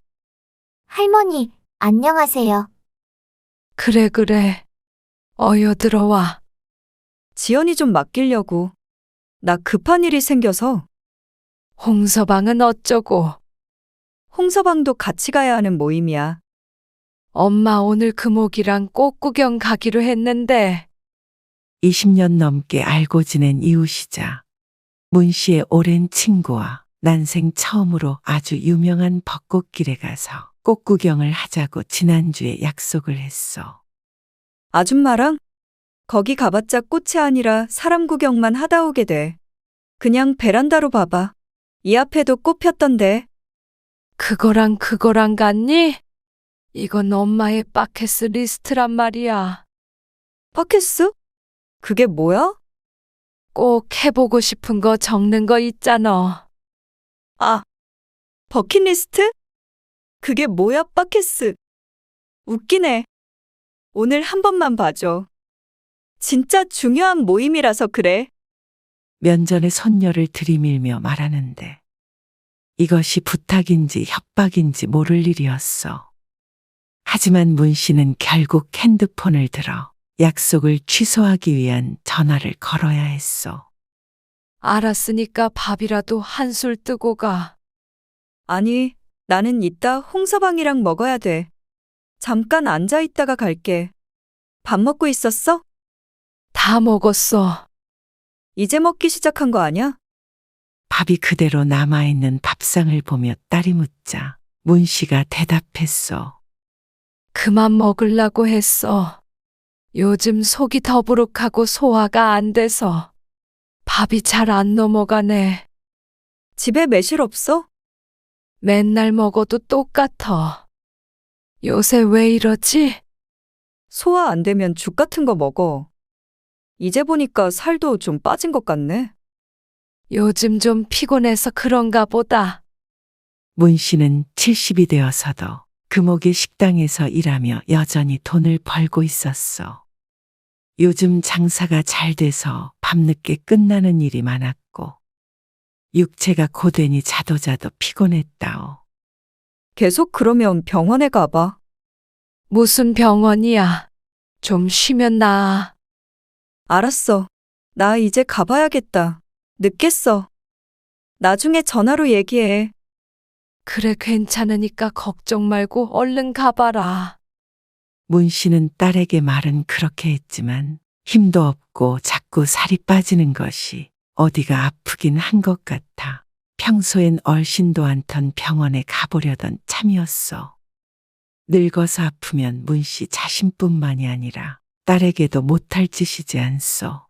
할머니, 안녕하세요. 그래. 어여 들어와. 지연이 좀 맡기려고. 나 급한 일이 생겨서. 홍서방은 어쩌고? 홍서방도 같이 가야 하는 모임이야. 엄마 오늘 금옥이랑 꽃구경 가기로 했는데 20년 넘게 알고 지낸 이웃이자 문 씨의 오랜 친구와 난생 처음으로 아주 유명한 벚꽃길에 가서 꽃구경을 하자고 지난주에 약속을 했어. 아줌마랑? 거기 가봤자 꽃이 아니라 사람 구경만 하다 오게 돼. 그냥 베란다로 봐봐. 이 앞에도 꽃 폈던데. 그거랑 같니? 이건 엄마의 바켓 리스트란 말이야. 바켓스? 그게 뭐야? 꼭 해보고 싶은 거 적는 거 있잖아. 아, 버킷리스트? 그게 뭐야, 바켓스? 웃기네. 오늘 한 번만 봐줘. 진짜 중요한 모임이라서 그래. 면전에 손녀를 들이밀며 말하는데 이것이 부탁인지 협박인지 모를 일이었어. 하지만 문 씨는 결국 핸드폰을 들어 약속을 취소하기 위한 전화를 걸어야 했어. 알았으니까 밥이라도 한술 뜨고 가. 아니, 나는 이따 홍서방이랑 먹어야 돼. 잠깐 앉아 있다가 갈게. 밥 먹고 있었어? 다 먹었어. 이제 먹기 시작한 거 아냐? 밥이 그대로 남아있는 밥상을 보며 딸이 묻자 문 씨가 대답했어. 그만 먹으려고 했어. 요즘 속이 더부룩하고 소화가 안 돼서 밥이 잘 안 넘어가네. 집에 매실 없어? 맨날 먹어도 똑같아. 요새 왜 이러지? 소화 안 되면 죽 같은 거 먹어. 이제 보니까 살도 좀 빠진 것 같네. 요즘 좀 피곤해서 그런가 보다. 문 씨는 70이 되어서도 금옥의 식당에서 일하며 여전히 돈을 벌고 있었어. 요즘 장사가 잘 돼서 밤늦게 끝나는 일이 많았고 육체가 고되니 자도 피곤했다오. 계속 그러면 병원에 가봐. 무슨 병원이야? 좀 쉬면 나아. 알았어. 나 이제 가봐야겠다. 늦겠어. 나중에 전화로 얘기해. 그래, 괜찮으니까 걱정 말고 얼른 가봐라. 문 씨는 딸에게 말은 그렇게 했지만 힘도 없고 자꾸 살이 빠지는 것이 어디가 아프긴 한 것 같아 평소엔 얼씬도 않던 병원에 가보려던 참이었어. 늙어서 아프면 문 씨 자신뿐만이 아니라 딸에게도 못할 짓이지 않소.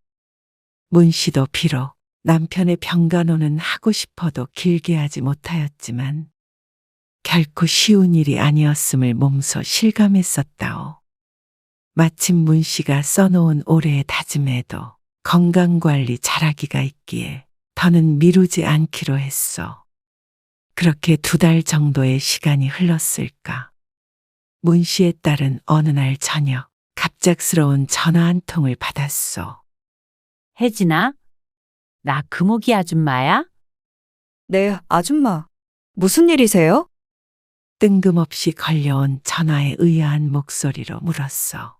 문 씨도 비록 남편의 병간호는 하고 싶어도 길게 하지 못하였지만 결코 쉬운 일이 아니었음을 몸소 실감했었다오. 마침 문 씨가 써놓은 올해의 다짐에도 건강관리 잘하기가 있기에 더는 미루지 않기로 했어. 그렇게 2달 정도의 시간이 흘렀을까. 문 씨의 딸은 어느 날 저녁 갑작스러운 전화 한 통을 받았어. 혜진아, 나 금옥이 아줌마야? 네, 아줌마. 무슨 일이세요? 뜬금없이 걸려온 전화의 의아한 목소리로 물었어.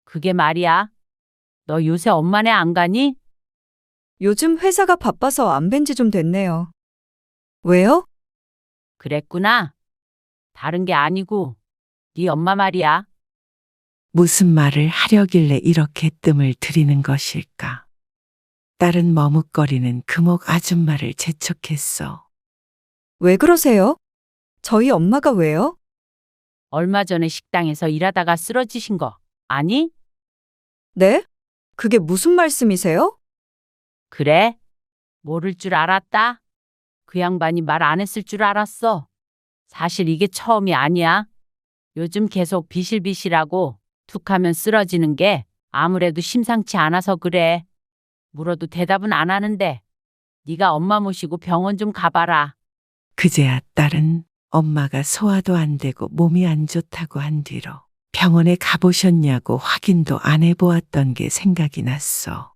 그게 말이야. 너 요새 엄마네 안 가니? 요즘 회사가 바빠서 안 뵌 지 좀 됐네요. 왜요? 그랬구나. 다른 게 아니고 네 엄마 말이야. 무슨 말을 하려길래 이렇게 뜸을 들이는 것일까? 딸은 머뭇거리는 금옥 아줌마를 재촉했어. 왜 그러세요? 저희 엄마가 왜요? 얼마 전에 식당에서 일하다가 쓰러지신 거 아니? 네? 그게 무슨 말씀이세요? 그래? 모를 줄 알았다. 그 양반이 말 안 했을 줄 알았어. 사실 이게 처음이 아니야. 요즘 계속 비실비실하고 툭하면 쓰러지는 게 아무래도 심상치 않아서 그래. 물어도 대답은 안 하는데 네가 엄마 모시고 병원 좀 가봐라. 그제야 딸은 엄마가 소화도 안 되고 몸이 안 좋다고 한 뒤로 병원에 가보셨냐고 확인도 안 해보았던 게 생각이 났어.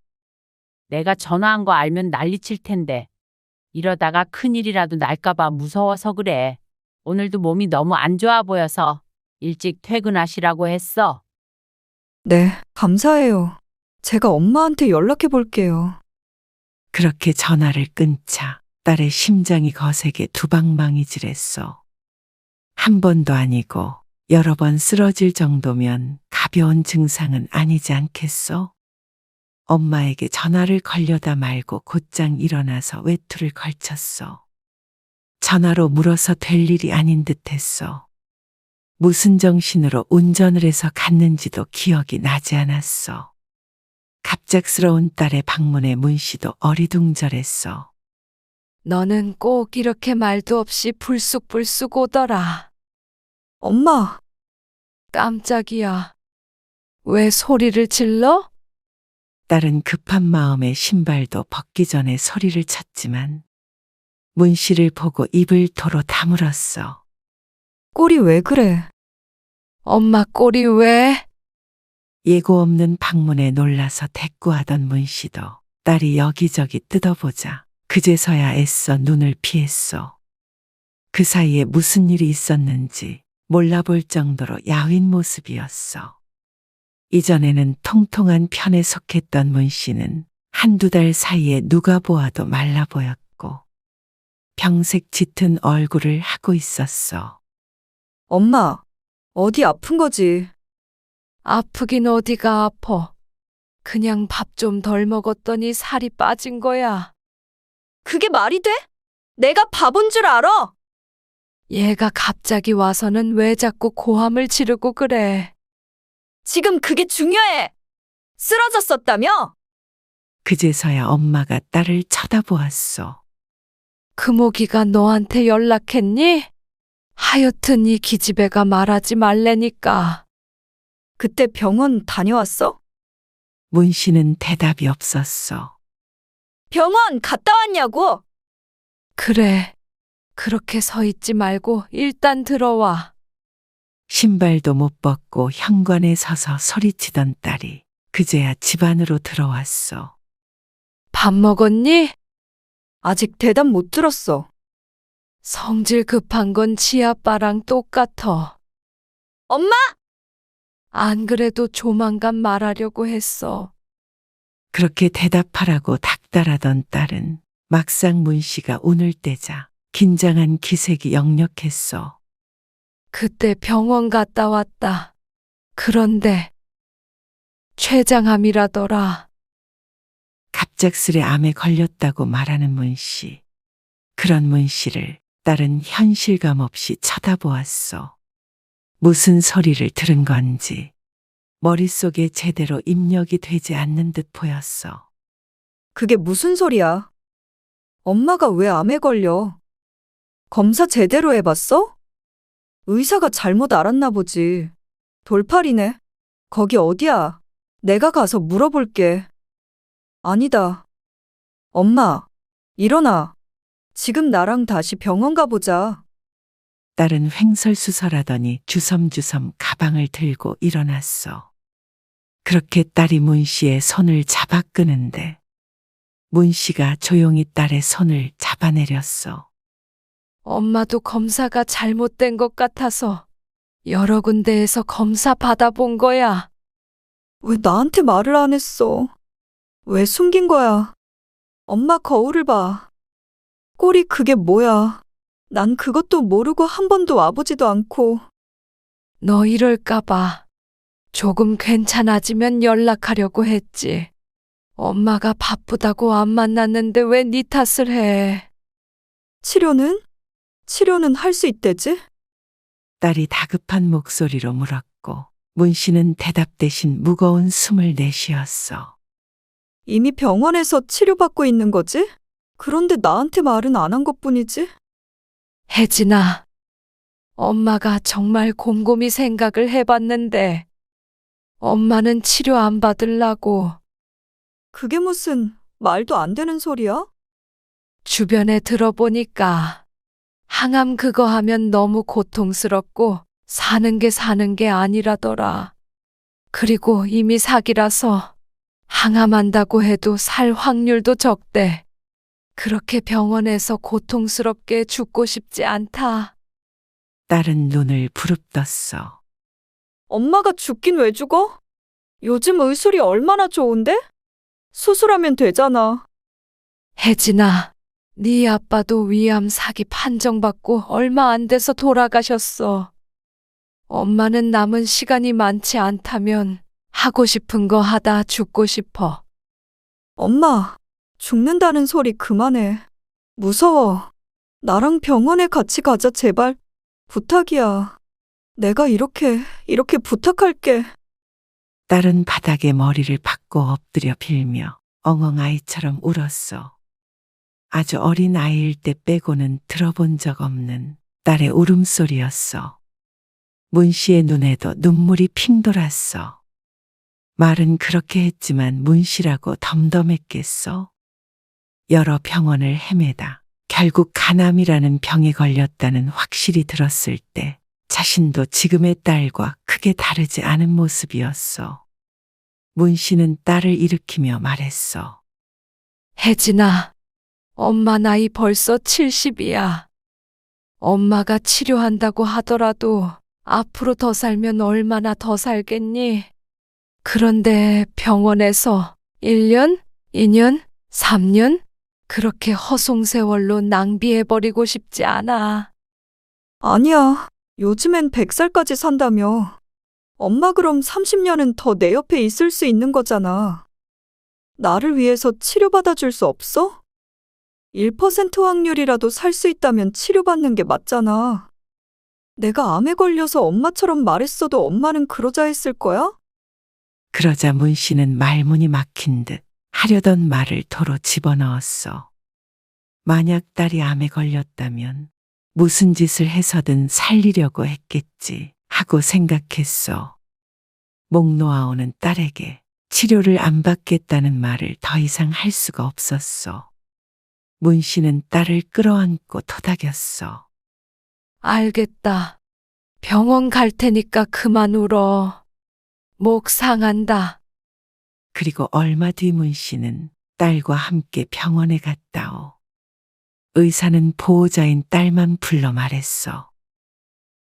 내가 전화한 거 알면 난리칠 텐데 이러다가 큰일이라도 날까봐 무서워서 그래. 오늘도 몸이 너무 안 좋아 보여서 일찍 퇴근하시라고 했어. 네, 감사해요. 제가 엄마한테 연락해 볼게요. 그렇게 전화를 끊자 딸의 심장이 거세게 두방망이질했어. 한 번도 아니고 여러 번 쓰러질 정도면 가벼운 증상은 아니지 않겠어? 엄마에게 전화를 걸려다 말고 곧장 일어나서 외투를 걸쳤어. 전화로 물어서 될 일이 아닌 듯했어. 무슨 정신으로 운전을 해서 갔는지도 기억이 나지 않았어. 갑작스러운 딸의 방문에 문씨도 어리둥절했어. 너는 꼭 이렇게 말도 없이 불쑥불쑥 오더라. 엄마, 깜짝이야. 왜 소리를 질러? 딸은 급한 마음에 신발도 벗기 전에 소리를 쳤지만 문씨를 보고 입을 도로 다물었어. 꼴이 왜 그래? 엄마 꼴이 왜? 예고 없는 방문에 놀라서 대꾸하던 문씨도 딸이 여기저기 뜯어보자 그제서야 애써 눈을 피했어. 그 사이에 무슨 일이 있었는지 몰라볼 정도로 야윈 모습이었어. 이전에는 통통한 편에 속했던 문씨는 한두 달 사이에 누가 보아도 말라 보였고 병색 짙은 얼굴을 하고 있었어. 엄마, 어디 아픈 거지? 아프긴 어디가 아파. 그냥 밥 좀 덜 먹었더니 살이 빠진 거야. 그게 말이 돼? 내가 바본 줄 알아? 얘가 갑자기 와서는 왜 자꾸 고함을 지르고 그래. 지금 그게 중요해. 쓰러졌었다며? 그제서야 엄마가 딸을 쳐다보았어. 금옥이가 너한테 연락했니? 하여튼 이 기집애가 말하지 말래니까. 그때 병원 다녀왔어? 문씨는 대답이 없었어. 병원 갔다 왔냐고? 그래. 그렇게 서 있지 말고 일단 들어와. 신발도 못 벗고 현관에 서서 소리치던 딸이 그제야 집 안으로 들어왔어. 밥 먹었니? 아직 대답 못 들었어. 성질 급한 건 지아빠랑 똑같아. 엄마! 안 그래도 조만간 말하려고 했어. 그렇게 대답하라고 닥달하던 딸은 막상 문씨가 운을 떼자 긴장한 기색이 역력했어. 그때 병원 갔다 왔다. 그런데 췌장암이라더라. 갑작스레 암에 걸렸다고 말하는 문씨. 그런 문씨를 딸은 현실감 없이 쳐다보았어. 무슨 소리를 들은 건지 머릿속에 제대로 입력이 되지 않는 듯 보였어. 그게 무슨 소리야? 엄마가 왜 암에 걸려? 검사 제대로 해봤어? 의사가 잘못 알았나 보지. 돌팔이네. 거기 어디야? 내가 가서 물어볼게. 아니다. 엄마, 일어나. 지금 나랑 다시 병원 가보자. 딸은 횡설수설하더니 주섬주섬 가방을 들고 일어났어. 그렇게 딸이 문씨의 손을 잡아 끄는데 문씨가 조용히 딸의 손을 잡아내렸어. 엄마도 검사가 잘못된 것 같아서 여러 군데에서 검사 받아본 거야. 왜 나한테 말을 안 했어? 왜 숨긴 거야? 엄마 거울을 봐. 꼴이 그게 뭐야? 난 그것도 모르고 한 번도 와보지도 않고. 너 이럴까봐 조금 괜찮아지면 연락하려고 했지. 엄마가 바쁘다고 안 만났는데 왜 네 탓을 해? 치료는? 치료는 할 수 있대지? 딸이 다급한 목소리로 물었고 문 씨는 대답 대신 무거운 숨을 내쉬었어. 이미 병원에서 치료받고 있는 거지? 그런데 나한테 말은 안 한 것뿐이지? 혜진아, 엄마가 정말 곰곰이 생각을 해봤는데 엄마는 치료 안 받으려고. 그게 무슨 말도 안 되는 소리야? 주변에 들어보니까 항암 그거 하면 너무 고통스럽고 사는 게 아니라더라. 그리고 이미 사기라서 항암한다고 해도 살 확률도 적대. 그렇게 병원에서 고통스럽게 죽고 싶지 않다. 딸은 눈을 부릅떴어. 엄마가 죽긴 왜 죽어? 요즘 의술이 얼마나 좋은데? 수술하면 되잖아. 혜진아, 네 아빠도 위암 사기 판정받고 얼마 안 돼서 돌아가셨어. 엄마는 남은 시간이 많지 않다면 하고 싶은 거 하다 죽고 싶어. 엄마, 죽는다는 소리 그만해. 무서워. 나랑 병원에 같이 가자, 제발. 부탁이야. 내가 이렇게 부탁할게. 딸은 바닥에 머리를 박고 엎드려 빌며 엉엉아이처럼 울었어. 아주 어린 아이일 때 빼고는 들어본 적 없는 딸의 울음소리였어. 문 씨의 눈에도 눈물이 핑 돌았어. 말은 그렇게 했지만 문 씨라고 덤덤했겠어? 여러 병원을 헤매다 결국 간암이라는 병에 걸렸다는 확실히 들었을 때 자신도 지금의 딸과 크게 다르지 않은 모습이었어. 문 씨는 딸을 일으키며 말했어. 혜진아, 엄마 나이 벌써 70이야. 엄마가 치료한다고 하더라도 앞으로 더 살면 얼마나 더 살겠니? 그런데 병원에서 1년, 2년, 3년? 그렇게 허송세월로 낭비해버리고 싶지 않아. 아니야. 요즘엔 100살까지 산다며. 엄마 그럼 30년은 더 내 옆에 있을 수 있는 거잖아. 나를 위해서 치료받아 줄 수 없어? 1% 확률이라도 살 수 있다면 치료받는 게 맞잖아. 내가 암에 걸려서 엄마처럼 말했어도 엄마는 그러자 했을 거야? 그러자 문 씨는 말문이 막힌 듯 하려던 말을 도로 집어넣었어. 만약 딸이 암에 걸렸다면 무슨 짓을 해서든 살리려고 했겠지 하고 생각했어. 목 놓아오는 딸에게 치료를 안 받겠다는 말을 더 이상 할 수가 없었어. 문 씨는 딸을 끌어안고 토닥였어. 알겠다. 병원 갈 테니까 그만 울어. 목 상한다. 그리고 얼마 뒤 문 씨는 딸과 함께 병원에 갔다오. 의사는 보호자인 딸만 불러 말했어.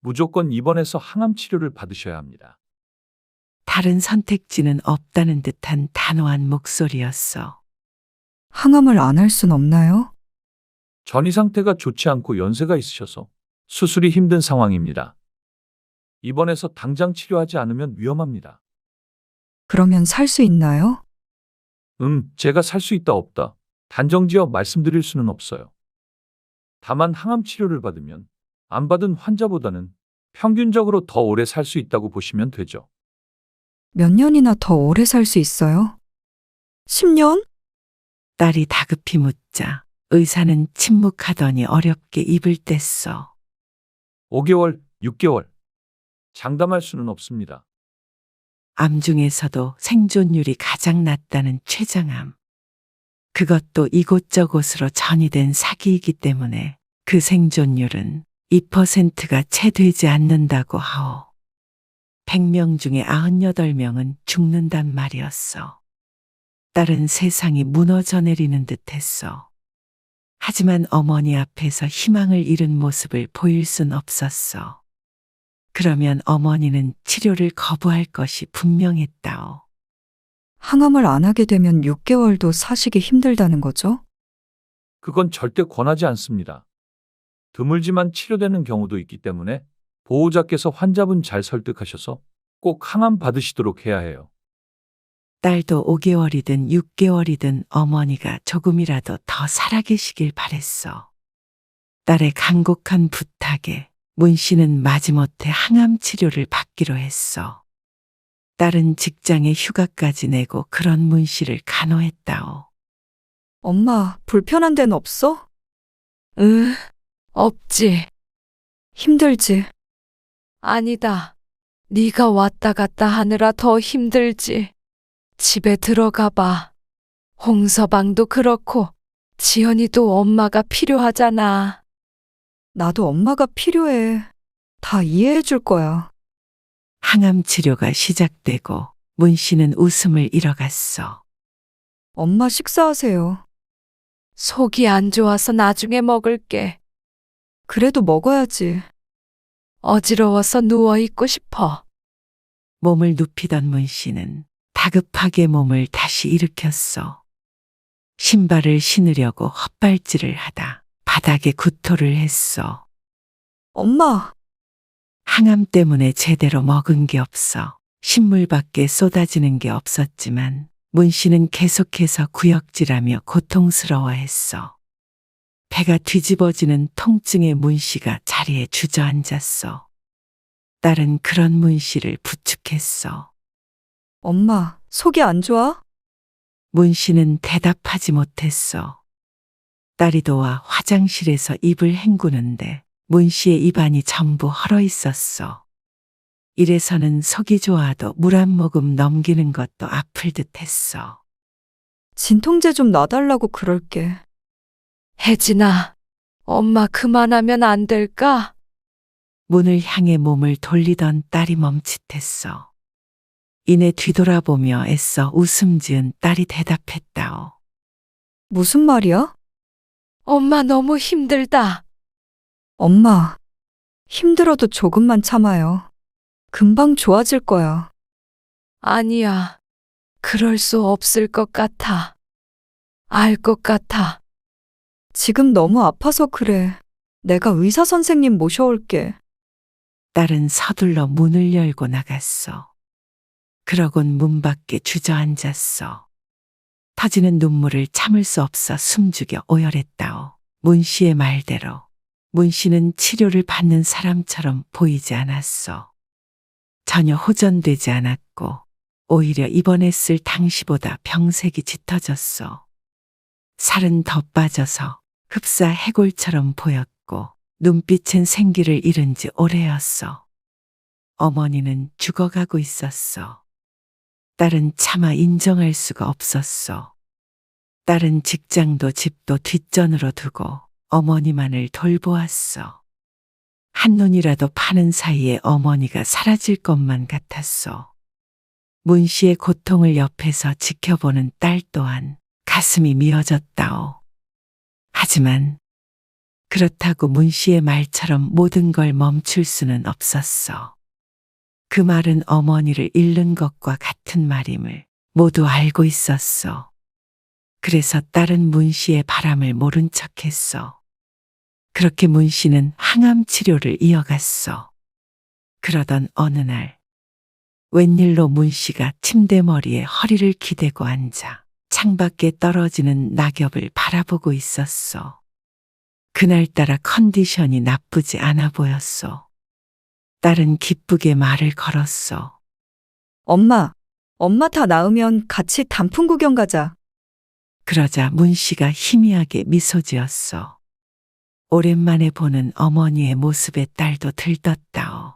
무조건 입원해서 항암 치료를 받으셔야 합니다. 다른 선택지는 없다는 듯한 단호한 목소리였어. 항암을 안 할 순 없나요? 전이 상태가 좋지 않고 연세가 있으셔서 수술이 힘든 상황입니다. 입원해서 당장 치료하지 않으면 위험합니다. 그러면 살 수 있나요? 제가 살 수 있다 없다. 단정지어 말씀드릴 수는 없어요. 다만 항암 치료를 받으면 안 받은 환자보다는 평균적으로 더 오래 살 수 있다고 보시면 되죠. 몇 년이나 더 오래 살 수 있어요? 10년? 딸이 다급히 묻자 의사는 침묵하더니 어렵게 입을 뗐어. 5개월, 6개월. 장담할 수는 없습니다. 암 중에서도 생존율이 가장 낮다는 췌장암. 그것도 이곳저곳으로 전이된 사기이기 때문에 그 생존율은 2%가 채 되지 않는다고 하오. 100명 중에 98명은 죽는단 말이었어. 딸은 세상이 무너져 내리는 듯했어. 하지만 어머니 앞에서 희망을 잃은 모습을 보일 순 없었어. 그러면 어머니는 치료를 거부할 것이 분명했다오. 항암을 안 하게 되면 6개월도 사시기 힘들다는 거죠? 그건 절대 권하지 않습니다. 드물지만 치료되는 경우도 있기 때문에 보호자께서 환자분 잘 설득하셔서 꼭 항암 받으시도록 해야 해요. 딸도 5개월이든 6개월이든 어머니가 조금이라도 더 살아계시길 바랬어. 딸의 간곡한 부탁에 문 씨는 마지못해 항암 치료를 받기로 했어. 딸은 직장에 휴가까지 내고 그런 문 씨를 간호했다오. 엄마, 불편한 데는 없어? 없지. 힘들지? 아니다. 네가 왔다 갔다 하느라 더 힘들지. 집에 들어가 봐. 홍서방도 그렇고 지연이도 엄마가 필요하잖아. 나도 엄마가 필요해. 다 이해해 줄 거야. 항암 치료가 시작되고 문 씨는 웃음을 잃어갔어. 엄마 식사하세요. 속이 안 좋아서 나중에 먹을게. 그래도 먹어야지. 어지러워서 누워있고 싶어. 몸을 눕히던 문 씨는 다급하게 몸을 다시 일으켰어. 신발을 신으려고 헛발질을 하다 바닥에 구토를 했어. 엄마, 항암 때문에 제대로 먹은 게 없어 신물밖에 쏟아지는 게 없었지만 문 씨는 계속해서 구역질하며 고통스러워했어. 배가 뒤집어지는 통증에 문 씨가 자리에 주저앉았어. 딸은 그런 문 씨를 부축했어. 엄마, 속이 안 좋아? 문 씨는 대답하지 못했어. 딸이 도와 화장실에서 입을 헹구는데 문 씨의 입안이 전부 헐어 있었어. 이래서는 속이 좋아도 물 한 모금 넘기는 것도 아플 듯 했어. 진통제 좀 놔달라고 그럴게. 혜진아, 엄마 그만하면 안 될까? 문을 향해 몸을 돌리던 딸이 멈칫했어. 이내 뒤돌아보며 애써 웃음 지은 딸이 대답했다오. 무슨 말이야? 엄마 너무 힘들다. 엄마, 힘들어도 조금만 참아요. 금방 좋아질 거야. 아니야. 그럴 수 없을 것 같아. 알 것 같아. 지금 너무 아파서 그래. 내가 의사 선생님 모셔올게. 딸은 서둘러 문을 열고 나갔어. 그러곤 문 밖에 주저앉았어. 터지는 눈물을 참을 수 없어 숨죽여 오열했다오. 문 씨의 말대로 문 씨는 치료를 받는 사람처럼 보이지 않았어. 전혀 호전되지 않았고 오히려 입원했을 당시보다 병색이 짙어졌어. 살은 더 빠져서 흡사 해골처럼 보였고 눈빛은 생기를 잃은 지 오래였어. 어머니는 죽어가고 있었어. 딸은 차마 인정할 수가 없었어. 딸은 직장도 집도 뒷전으로 두고 어머니만을 돌보았어. 한눈이라도 파는 사이에 어머니가 사라질 것만 같았어. 문 씨의 고통을 옆에서 지켜보는 딸 또한 가슴이 미어졌다오. 하지만 그렇다고 문 씨의 말처럼 모든 걸 멈출 수는 없었어. 그 말은 어머니를 잃는 것과 같은 말임을 모두 알고 있었어. 그래서 딸은 문 씨의 바람을 모른 척했어. 그렇게 문 씨는 항암 치료를 이어갔어. 그러던 어느 날 웬일로 문 씨가 침대 머리에 허리를 기대고 앉아 창밖에 떨어지는 낙엽을 바라보고 있었어. 그날따라 컨디션이 나쁘지 않아 보였어. 딸은 기쁘게 말을 걸었어. 엄마 다 나으면 같이 단풍 구경 가자. 그러자 문 씨가 희미하게 미소 지었어. 오랜만에 보는 어머니의 모습에 딸도 들떴다오.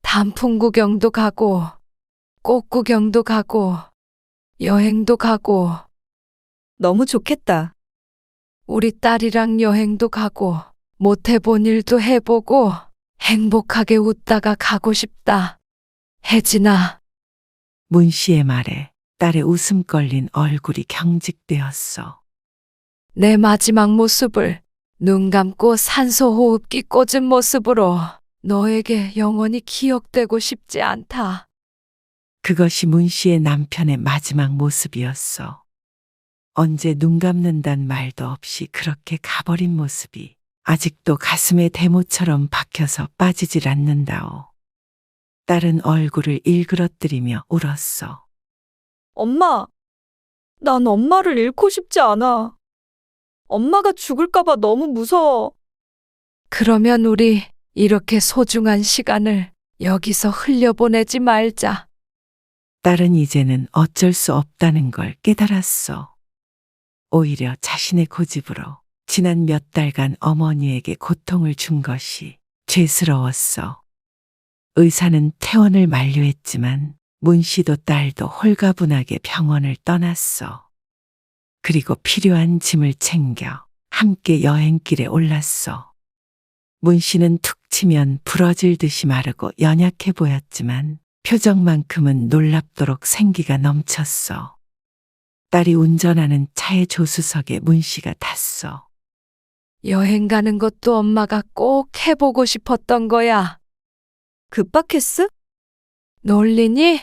단풍 구경도 가고, 꽃 구경도 가고, 여행도 가고. 너무 좋겠다. 우리 딸이랑 여행도 가고, 못 해본 일도 해보고, 행복하게 웃다가 가고 싶다. 혜진아. 문 씨의 말에 딸의 웃음 걸린 얼굴이 경직되었어. 내 마지막 모습을 눈 감고 산소 호흡기 꽂은 모습으로 너에게 영원히 기억되고 싶지 않다. 그것이 문 씨의 남편의 마지막 모습이었어. 언제 눈 감는단 말도 없이 그렇게 가버린 모습이 아직도 가슴에 대모처럼 박혀서 빠지질 않는다오. 딸은 얼굴을 일그러뜨리며 울었어. 엄마, 난 엄마를 잃고 싶지 않아. 엄마가 죽을까봐 너무 무서워. 그러면 우리 이렇게 소중한 시간을 여기서 흘려보내지 말자. 딸은 이제는 어쩔 수 없다는 걸 깨달았어. 오히려 자신의 고집으로 지난 몇 달간 어머니에게 고통을 준 것이 죄스러웠어. 의사는 퇴원을 만료했지만 문 씨도 딸도 홀가분하게 병원을 떠났어. 그리고 필요한 짐을 챙겨 함께 여행길에 올랐어. 문 씨는 툭 치면 부러질 듯이 마르고 연약해 보였지만 표정만큼은 놀랍도록 생기가 넘쳤어. 딸이 운전하는 차의 조수석에 문 씨가 탔어. 여행 가는 것도 엄마가 꼭 해보고 싶었던 거야. 급박했어? 놀리니?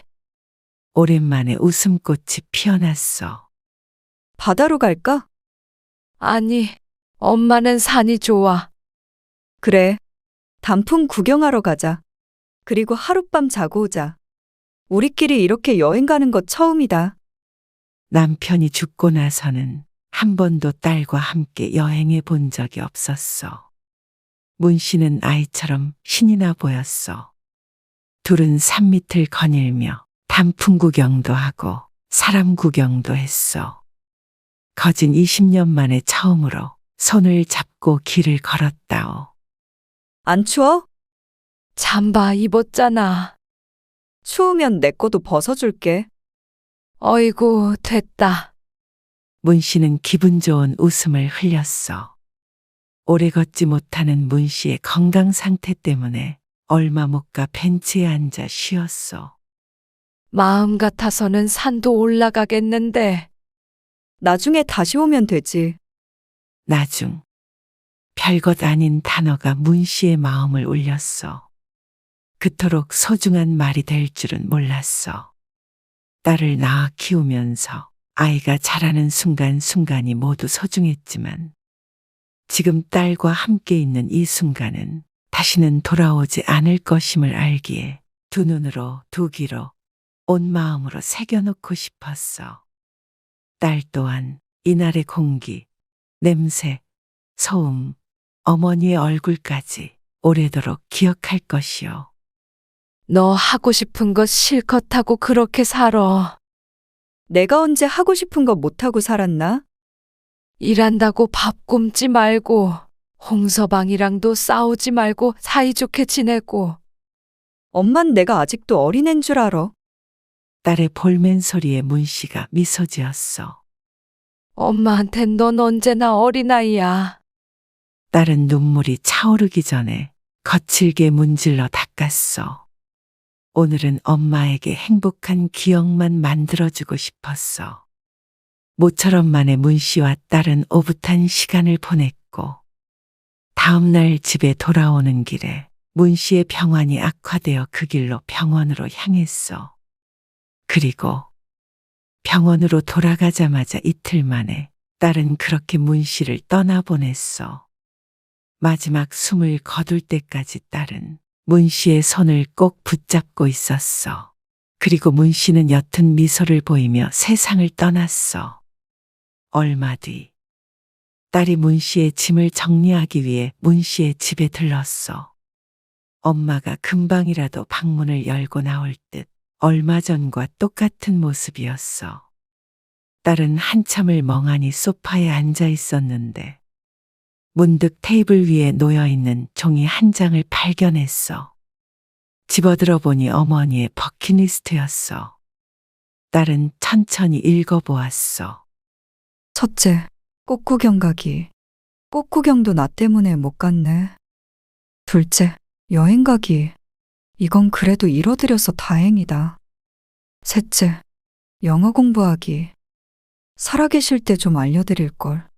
오랜만에 웃음꽃이 피어났어. 바다로 갈까? 아니, 엄마는 산이 좋아. 그래. 단풍 구경하러 가자. 그리고 하룻밤 자고 오자. 우리끼리 이렇게 여행 가는 거 처음이다. 남편이 죽고 나서는 한 번도 딸과 함께 여행해 본 적이 없었어. 문 씨는 아이처럼 신이 나 보였어. 둘은 산 밑을 거닐며 단풍 구경도 하고 사람 구경도 했어. 거진 20년 만에 처음으로 손을 잡고 길을 걸었다오. 안 추워? 잠바 입었잖아. 추우면 내 거도 벗어줄게. 어이구, 됐다. 문 씨는 기분 좋은 웃음을 흘렸어. 오래 걷지 못하는 문 씨의 건강 상태 때문에 얼마 못 가 벤치에 앉아 쉬었어. 마음 같아서는 산도 올라가겠는데. 나중에 다시 오면 되지. 나중. 별것 아닌 단어가 문 씨의 마음을 울렸어. 그토록 소중한 말이 될 줄은 몰랐어. 딸을 낳아 키우면서 아이가 자라는 순간순간이 모두 소중했지만 지금 딸과 함께 있는 이 순간은 다시는 돌아오지 않을 것임을 알기에 두 눈으로 두 귀로 온 마음으로 새겨놓고 싶었어. 딸 또한 이날의 공기, 냄새, 소음, 어머니의 얼굴까지 오래도록 기억할 것이요. 너 하고 싶은 거 실컷 하고 그렇게 살아. 내가 언제 하고 싶은 거 못하고 살았나? 일한다고 밥 굶지 말고 홍서방이랑도 싸우지 말고 사이좋게 지내고. 엄만 내가 아직도 어린애인 줄 알아. 딸의 볼멘 소리에 문 씨가 미소 지었어. 엄마한텐 넌 언제나 어린아이야. 딸은 눈물이 차오르기 전에 거칠게 문질러 닦았어. 오늘은 엄마에게 행복한 기억만 만들어주고 싶었어. 모처럼 만에 문 씨와 딸은 오붓한 시간을 보냈고 다음 날 집에 돌아오는 길에 문 씨의 병환이 악화되어 그 길로 병원으로 향했어. 그리고 병원으로 돌아가자마자 이틀 만에 딸은 그렇게 문 씨를 떠나보냈어. 마지막 숨을 거둘 때까지 딸은 문 씨의 손을 꼭 붙잡고 있었어. 그리고 문 씨는 옅은 미소를 보이며 세상을 떠났어. 얼마 뒤 딸이 문 씨의 짐을 정리하기 위해 문 씨의 집에 들렀어. 엄마가 금방이라도 방문을 열고 나올 듯 얼마 전과 똑같은 모습이었어. 딸은 한참을 멍하니 소파에 앉아 있었는데 문득 테이블 위에 놓여있는 종이 한 장을 발견했어. 집어들어 보니 어머니의 버킷리스트였어. 딸은 천천히 읽어보았어. 첫째, 꽃구경 가기. 꽃구경도 나 때문에 못 갔네. 둘째, 여행 가기. 이건 그래도 이뤄드려서 다행이다. 셋째, 영어 공부하기. 살아계실 때 좀 알려드릴걸.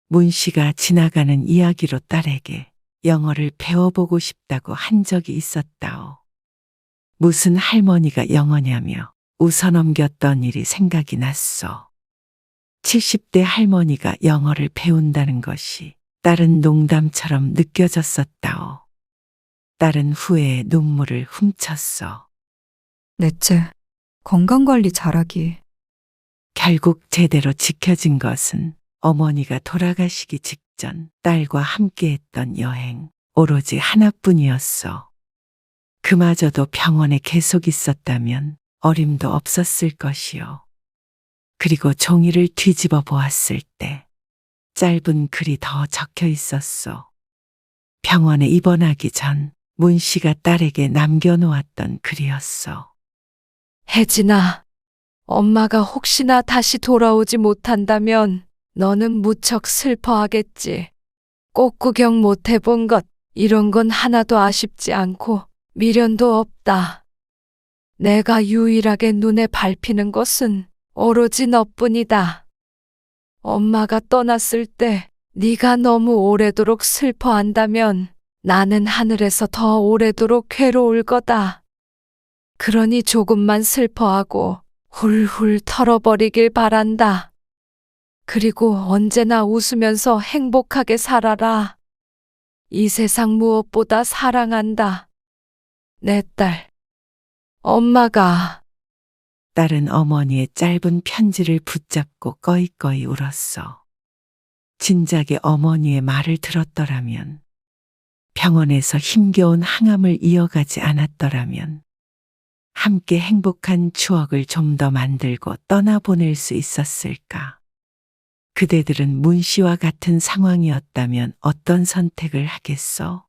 문 씨가 지나가는 이야기로 딸에게 영어를 배워보고 싶다고 한 적이 있었다오. 무슨 할머니가 영어냐며 웃어넘겼던 일이 생각이 났어. 70대 할머니가 영어를 배운다는 것이 딸은 농담처럼 느껴졌었다오. 딸은 후회의 눈물을 훔쳤어. 넷째, 건강관리 잘하기. 결국 제대로 지켜진 것은 어머니가 돌아가시기 직전 딸과 함께했던 여행, 오로지 하나뿐이었어. 그마저도 병원에 계속 있었다면 어림도 없었을 것이요. 그리고 종이를 뒤집어 보았을 때 짧은 글이 더 적혀 있었어. 병원에 입원하기 전 문 씨가 딸에게 남겨놓았던 글이었어. 혜진아, 엄마가 혹시나 다시 돌아오지 못한다면 너는 무척 슬퍼하겠지. 꽃구경 못 해본 것, 이런 건 하나도 아쉽지 않고 미련도 없다. 내가 유일하게 눈에 밟히는 것은 오로지 너뿐이다. 엄마가 떠났을 때 네가 너무 오래도록 슬퍼한다면 나는 하늘에서 더 오래도록 괴로울 거다. 그러니 조금만 슬퍼하고 훌훌 털어버리길 바란다. 그리고 언제나 웃으면서 행복하게 살아라. 이 세상 무엇보다 사랑한다. 내 딸. 엄마가. 딸은 어머니의 짧은 편지를 붙잡고 꺼이꺼이 울었어. 진작에 어머니의 말을 들었더라면, 병원에서 힘겨운 항암을 이어가지 않았더라면, 함께 행복한 추억을 좀 더 만들고 떠나보낼 수 있었을까? 그대들은 문 씨와 같은 상황이었다면 어떤 선택을 하겠어?